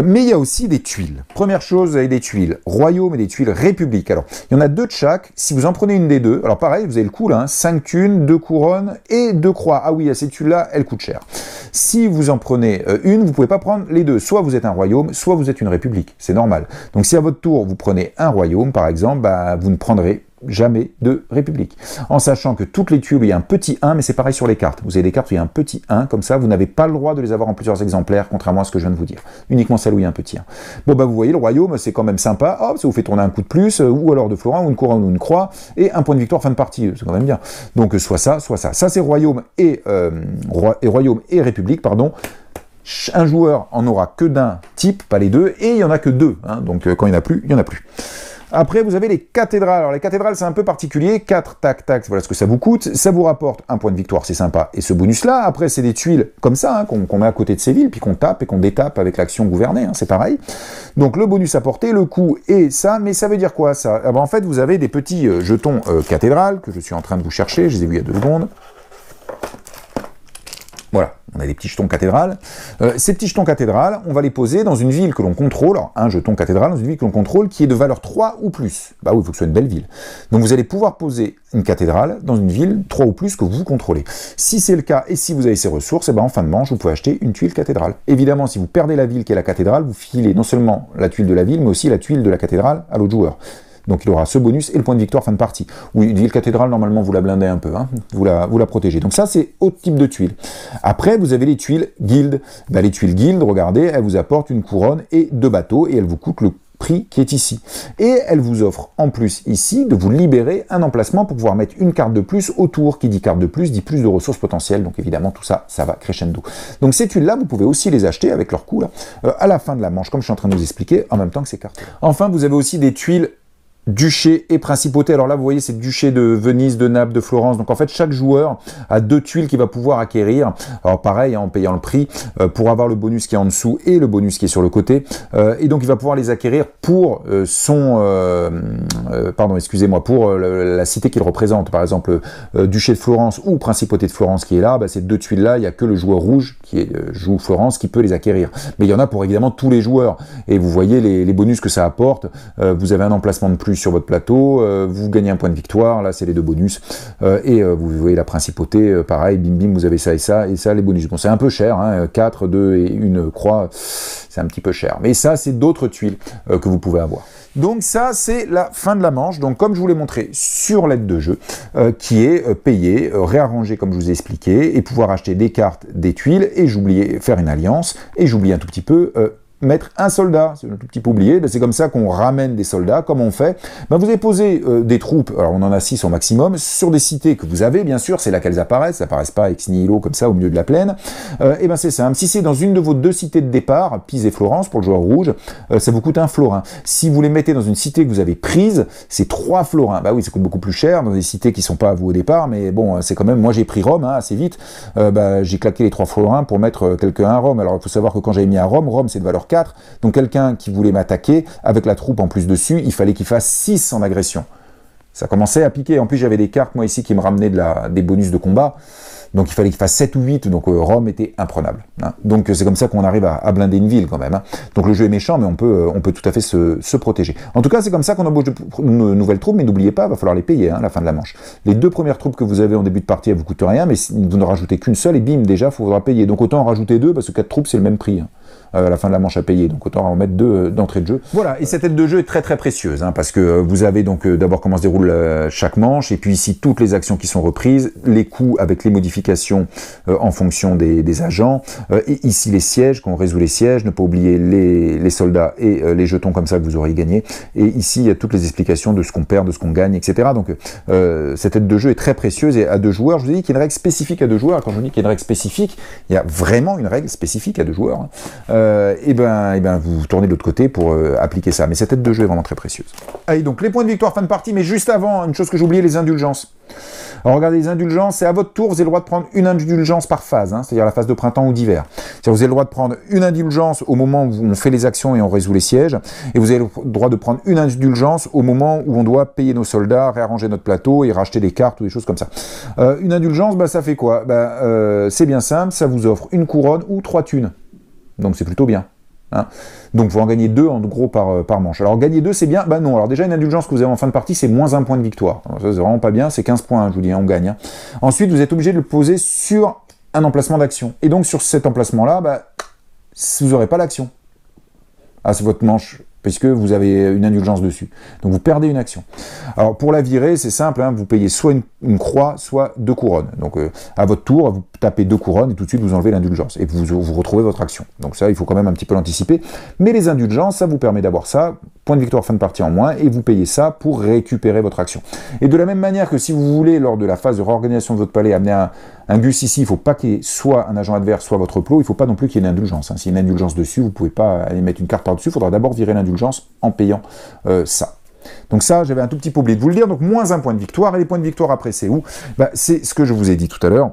Mais il y a aussi des tuiles. Première chose, vous avez des tuiles royaume et des tuiles république. Alors, il y en a 2 de chaque. Si vous en prenez une des 2, alors pareil, vous avez le coup là, hein, 5 thunes, 2 couronnes et 2 croix. Ah oui, ces tuiles-là, elles coûtent cher. Si vous en prenez une, vous ne pouvez pas prendre les 2. Soit vous êtes un royaume, soit vous êtes une république. C'est normal. Donc si à votre tour, vous prenez un royaume, par exemple, bah, vous ne prendrez jamais de république. En sachant que toutes les tuiles, il y a un petit 1, mais c'est pareil sur les cartes. Vous avez des cartes où il y a un petit 1, comme ça, vous n'avez pas le droit de les avoir en plusieurs exemplaires, contrairement à ce que je viens de vous dire. Uniquement celle où il y a un petit 1. Bon, bah vous voyez, le royaume, c'est quand même sympa. Hop, ça vous fait tourner un coup de plus, ou alors de florin, ou une couronne, ou une croix, et un point de victoire fin de partie. C'est quand même bien. Donc, soit ça, soit ça. Ça, c'est royaume et république, pardon. Un joueur en aura que d'un type, pas les 2, et il n'y en a que 2. Hein. Donc, quand il n'y en a plus, il n'y en a plus. Après, vous avez les cathédrales. Alors, les cathédrales, c'est un peu particulier. 4, tac, tac, voilà ce que ça vous coûte. Ça vous rapporte un point de victoire, c'est sympa. Et ce bonus-là, après, c'est des tuiles comme ça, hein, qu'on met à côté de ces villes, puis qu'on tape et qu'on détape avec l'action gouverner, hein, c'est pareil. Donc, le bonus apporté, le coût et ça. Mais ça veut dire quoi, ça? Ah ben, en fait, vous avez des petits jetons cathédrales que je suis en train de vous chercher. Je les ai vus il y a 2 secondes. Voilà, on a des petits jetons cathédrales. Ces petits jetons cathédrales, on va les poser dans une ville que l'on contrôle. Alors, un jeton cathédrale dans une ville que l'on contrôle qui est de valeur 3 ou plus. Bah oui, il faut que ce soit une belle ville. Donc vous allez pouvoir poser une cathédrale dans une ville 3 ou plus que vous contrôlez. Si c'est le cas et si vous avez ces ressources, et ben en fin de manche, vous pouvez acheter une tuile cathédrale. Évidemment, si vous perdez la ville qui est la cathédrale, vous filez non seulement la tuile de la ville, mais aussi la tuile de la cathédrale à l'autre joueur. Donc il aura ce bonus et le point de victoire fin de partie. Oui, une ville cathédrale, normalement, vous la blindez un peu, hein, vous la protégez. Donc ça, c'est autre type de tuiles. Après, vous avez les tuiles guild. Ben, les tuiles guild, regardez, elles vous apportent une couronne et 2 bateaux, et elles vous coûtent le prix qui est ici. Et elle vous offre en plus ici de vous libérer un emplacement pour pouvoir mettre une carte de plus autour. Qui dit carte de plus, dit plus de ressources potentielles. Donc évidemment, tout ça, ça va crescendo. Donc ces tuiles-là, vous pouvez aussi les acheter avec leur coût là, à la fin de la manche, comme je suis en train de vous expliquer, en même temps que ces cartes. Enfin, vous avez aussi des tuiles duché et principauté. Alors là, vous voyez, c'est duché de Venise, de Naples, de Florence. Donc en fait, chaque joueur a 2 tuiles qu'il va pouvoir acquérir. Alors pareil, en payant le prix, pour avoir le bonus qui est en dessous et le bonus qui est sur le côté. Et donc il va pouvoir les acquérir pour pour la cité qu'il représente. Par exemple, duché de Florence ou principauté de Florence qui est là, bah, ces 2 tuiles-là, il n'y a que le joueur rouge qui joue Florence qui peut les acquérir. Mais il y en a pour évidemment tous les joueurs. Et vous voyez les bonus que ça apporte. Vous avez un emplacement de plus plus sur votre plateau, vous gagnez un point de victoire, là c'est les 2 bonus, et vous voyez la principauté, pareil, bim bim, vous avez ça, et ça les bonus. Bon, c'est un peu cher, hein, 4, 2 et une croix, c'est un petit peu cher, mais ça c'est d'autres tuiles que vous pouvez avoir. Donc ça, c'est la fin de la manche. Donc comme je vous l'ai montré sur l'aide de jeu, qui est payé, réarrangé comme je vous ai expliqué, et pouvoir acheter des cartes, des tuiles, et j'oubliais faire une alliance, et j'oublie un tout petit peu mettre un soldat, c'est un tout petit peu oublié, c'est comme ça qu'on ramène des soldats. Comment on fait? Vous avez posé des troupes, alors on en a 6 au maximum, sur des cités que vous avez, bien sûr, c'est là qu'elles apparaissent, elles apparaissent pas ex nihilo comme ça au milieu de la plaine, et c'est simple, si c'est dans une de vos 2 cités de départ, Pise et Florence pour le joueur rouge, ça vous coûte 1 florin. Si vous les mettez dans une cité que vous avez prise, c'est 3 florins. Bah oui, ça coûte beaucoup plus cher dans des cités qui sont pas à vous au départ, mais bon, c'est quand même, moi j'ai pris Rome, assez vite, j'ai claqué les 3 florins pour mettre quelqu'un à Rome. Alors il faut savoir que quand j'avais mis à Rome, c'est de valeur 4, donc quelqu'un qui voulait m'attaquer, avec la troupe en plus dessus, il fallait qu'il fasse 6 en agression. Ça commençait à piquer, en plus j'avais des cartes moi ici qui me ramenaient des bonus de combat, donc il fallait qu'il fasse 7 ou 8, donc Rome était imprenable. Hein. Donc c'est comme ça qu'on arrive à blinder une ville quand même. Hein. Donc le jeu est méchant, mais on peut tout à fait se protéger. En tout cas, c'est comme ça qu'on embauche une nouvelle troupe, mais n'oubliez pas, il va falloir les payer à la fin de la manche. Les 2 premières troupes que vous avez en début de partie, elles vous coûtent rien, mais vous ne rajoutez qu'une seule, et bim, déjà, il faudra payer. Donc autant en rajouter 2, parce que 4 troupes, c'est le même prix. Hein. À la fin de la manche à payer, donc autant en mettre 2 d'entrée de jeu. Voilà, et cette aide de jeu est très très précieuse, hein, parce que vous avez donc d'abord comment se déroule chaque manche, et puis ici toutes les actions qui sont reprises, les coups avec les modifications en fonction des agents, et ici les sièges, quand on résout les sièges, ne pas oublier les soldats et les jetons comme ça que vous aurez gagné, et ici il y a toutes les explications de ce qu'on perd, de ce qu'on gagne, etc. Donc cette aide de jeu est très précieuse, et à 2 joueurs, je vous ai dit qu'il y a une règle spécifique à 2 joueurs, quand je vous dis qu'il y a une règle spécifique, il y a vraiment une règle spécifique à 2 joueurs, hein. Et ben vous tournez de l'autre côté pour appliquer ça. Mais cette aide de jeu est vraiment très précieuse. Allez, donc les points de victoire fin de partie, mais juste avant, une chose que j'ai oublié, les indulgences. Alors regardez, les indulgences, c'est à votre tour, vous avez le droit de prendre une indulgence par phase, hein, c'est-à-dire la phase de printemps ou d'hiver. C'est-à-dire vous avez le droit de prendre une indulgence au moment où on fait les actions et on résout les sièges, et vous avez le droit de prendre une indulgence au moment où on doit payer nos soldats, réarranger notre plateau et racheter des cartes ou des choses comme ça. Une indulgence, ça fait quoi? C'est bien simple, ça vous offre une couronne ou 3 thunes. Donc c'est plutôt bien. Hein. Donc vous en gagnez 2 en gros par manche. Alors gagner 2 c'est bien? Non, alors déjà une indulgence que vous avez en fin de partie c'est moins 1 point de victoire. Alors, ça c'est vraiment pas bien, c'est 15 points, je vous dis, on gagne. Hein. Ensuite vous êtes obligé de le poser sur un emplacement d'action. Et donc sur cet emplacement là, vous n'aurez pas l'action. Ah, c'est votre manche, puisque vous avez une indulgence dessus. Donc vous perdez une action. Alors pour la virer, c'est simple, hein, vous payez soit une croix, soit 2 couronnes. Donc à votre tour, vous tapez 2 couronnes et tout de suite vous enlevez l'indulgence. Et vous retrouvez votre action. Donc ça, il faut quand même un petit peu l'anticiper. Mais les indulgences, ça vous permet d'avoir ça, point de victoire fin de partie en moins, et vous payez ça pour récupérer votre action. Et de la même manière que si vous voulez, lors de la phase de réorganisation de votre palais, amener un gus ici, il ne faut pas qu'il y ait soit un agent adverse, soit votre plot, il ne faut pas non plus qu'il y ait une indulgence. Hein. S'il y a une indulgence dessus, vous ne pouvez pas aller mettre une carte par-dessus, il faudra d'abord virer l'indulgence en payant ça. Donc ça, j'avais un tout petit peu oublié de vous le dire, donc moins 1 point de victoire, et les points de victoire après, c'est où? C'est ce que je vous ai dit tout à l'heure.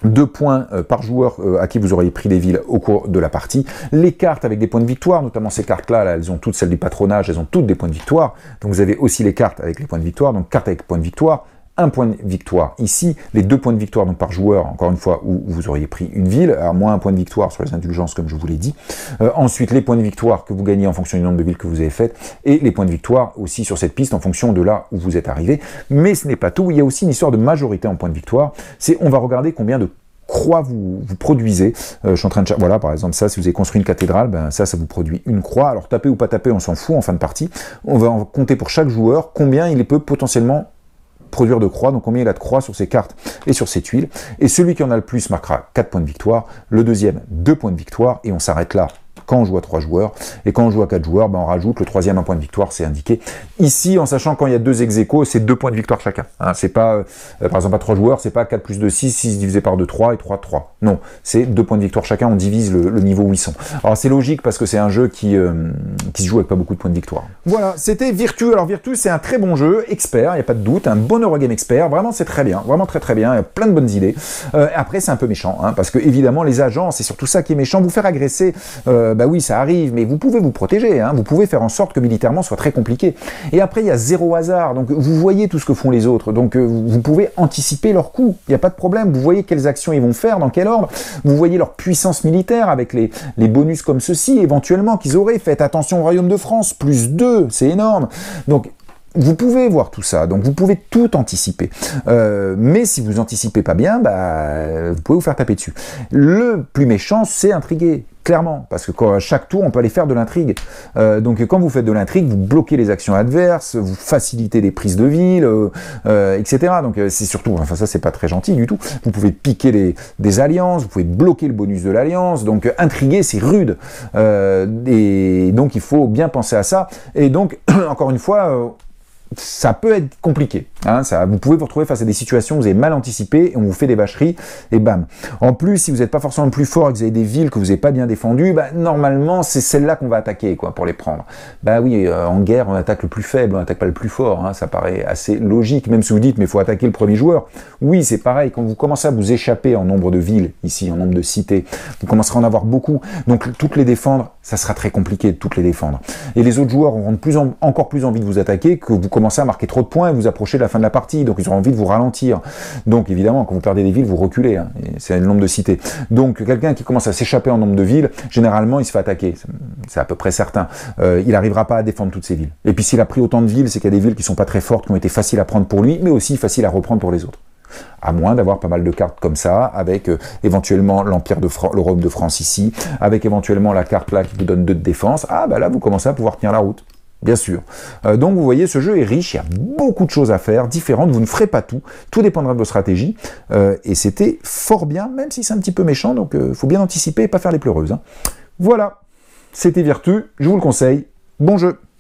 2 points par joueur à qui vous auriez pris des villes au cours de la partie. Les cartes avec des points de victoire, notamment ces cartes-là, elles ont toutes celles du patronage, elles ont toutes des points de victoire. Donc vous avez aussi les cartes avec les points de victoire, donc cartes avec points de victoire. 1 point de victoire ici, les 2 points de victoire donc par joueur, encore une fois, où vous auriez pris une ville, à moins 1 point de victoire sur les indulgences, comme je vous l'ai dit. Ensuite, les points de victoire que vous gagnez en fonction du nombre de villes que vous avez faites, et les points de victoire aussi sur cette piste en fonction de là où vous êtes arrivé. Mais ce n'est pas tout, il y a aussi une histoire de majorité en points de victoire, c'est on va regarder combien de croix vous produisez. Je suis en train de... Voilà, par exemple, ça, si vous avez construit une cathédrale, ça vous produit une croix. Alors, taper ou pas taper, on s'en fout en fin de partie. On va en compter pour chaque joueur combien il peut potentiellement produire de croix, donc combien il a de croix sur ses cartes et sur ses tuiles. Et celui qui en a le plus marquera 4 points de victoire, le deuxième 2 points de victoire, et on s'arrête là quand on joue à 3 joueurs, et quand on joue à 4 joueurs, on rajoute le troisième 1 point de victoire, c'est indiqué ici, en sachant quand il y a 2 ex-aequo, c'est 2 points de victoire chacun. Hein, c'est pas, par exemple, à 3 joueurs, c'est pas 4 plus 2, 6, 6 divisé par 2, 3, et 3, 3. Non, c'est 2 points de victoire chacun, on divise le niveau où ils sont. Alors c'est logique, parce que c'est un jeu qui se joue avec pas beaucoup de points de victoire. Voilà, c'était Virtu. Alors Virtu, c'est un très bon jeu, expert, il n'y a pas de doute, un bon Eurogame expert, vraiment c'est très bien, vraiment très très bien, il y a plein de bonnes idées. Après, c'est un peu méchant, hein, parce que évidemment, les agents, c'est surtout ça qui est méchant, vous faire agresser, oui, ça arrive, mais vous pouvez vous protéger, hein, vous pouvez faire en sorte que militairement ce soit très compliqué. Et après, il y a 0 hasard, donc vous voyez tout ce que font les autres, donc vous pouvez anticiper leurs coups, il n'y a pas de problème, vous voyez quelles actions ils vont faire, dans quel ordre, vous voyez leur puissance militaire avec les bonus comme ceci, éventuellement qu'ils auraient. Faites attention au Royaume de France, plus 2, c'est énorme. Donc, vous pouvez voir tout ça, donc vous pouvez tout anticiper. Mais si vous anticipez pas bien, vous pouvez vous faire taper dessus. Le plus méchant, c'est intriguer. Clairement, parce que à chaque tour, on peut aller faire de l'intrigue. Donc quand vous faites de l'intrigue, vous bloquez les actions adverses, vous facilitez les prises de ville, etc. Donc c'est surtout, enfin ça c'est pas très gentil du tout, vous pouvez piquer des alliances, vous pouvez bloquer le bonus de l'alliance, donc intriguer c'est rude. Et donc il faut bien penser à ça. Et donc, encore une fois, ça peut être compliqué. Hein, vous pouvez vous retrouver face à des situations où vous avez mal anticipé, et on vous fait des vacheries, et bam. En plus, si vous n'êtes pas forcément le plus fort et que vous avez des villes que vous n'avez pas bien défendues, normalement, c'est celle-là qu'on va attaquer quoi, pour les prendre. Oui, en guerre, on attaque le plus faible, on n'attaque pas le plus fort. Hein, ça paraît assez logique, même si vous dites, mais il faut attaquer le premier joueur. Oui, c'est pareil, quand vous commencez à vous échapper en nombre de villes, ici, en nombre de cités, vous commencerez à en avoir beaucoup. Donc, toutes les défendre, ça sera très compliqué de toutes les défendre. Et les autres joueurs auront encore plus envie de vous attaquer que vous commencez à marquer trop de points et vous approchez de la fin de la partie, donc ils auront envie de vous ralentir. Donc évidemment, quand vous perdez des villes, vous reculez, hein, c'est le nombre de cités. Donc quelqu'un qui commence à s'échapper en nombre de villes, généralement il se fait attaquer, c'est à peu près certain. Il n'arrivera pas à défendre toutes ces villes. Et puis s'il a pris autant de villes, c'est qu'il y a des villes qui sont pas très fortes, qui ont été faciles à prendre pour lui, mais aussi faciles à reprendre pour les autres. À moins d'avoir pas mal de cartes comme ça, avec éventuellement l'Empire de l'Europe de France ici, avec éventuellement la carte là qui vous donne 2 de défense, là vous commencez à pouvoir tenir la route. Bien sûr. Donc vous voyez, ce jeu est riche, il y a beaucoup de choses à faire, différentes, vous ne ferez pas tout dépendra de vos stratégies, et c'était fort bien, même si c'est un petit peu méchant, donc il faut bien anticiper et pas faire les pleureuses. Hein. Voilà, c'était Virtu, je vous le conseille, bon jeu.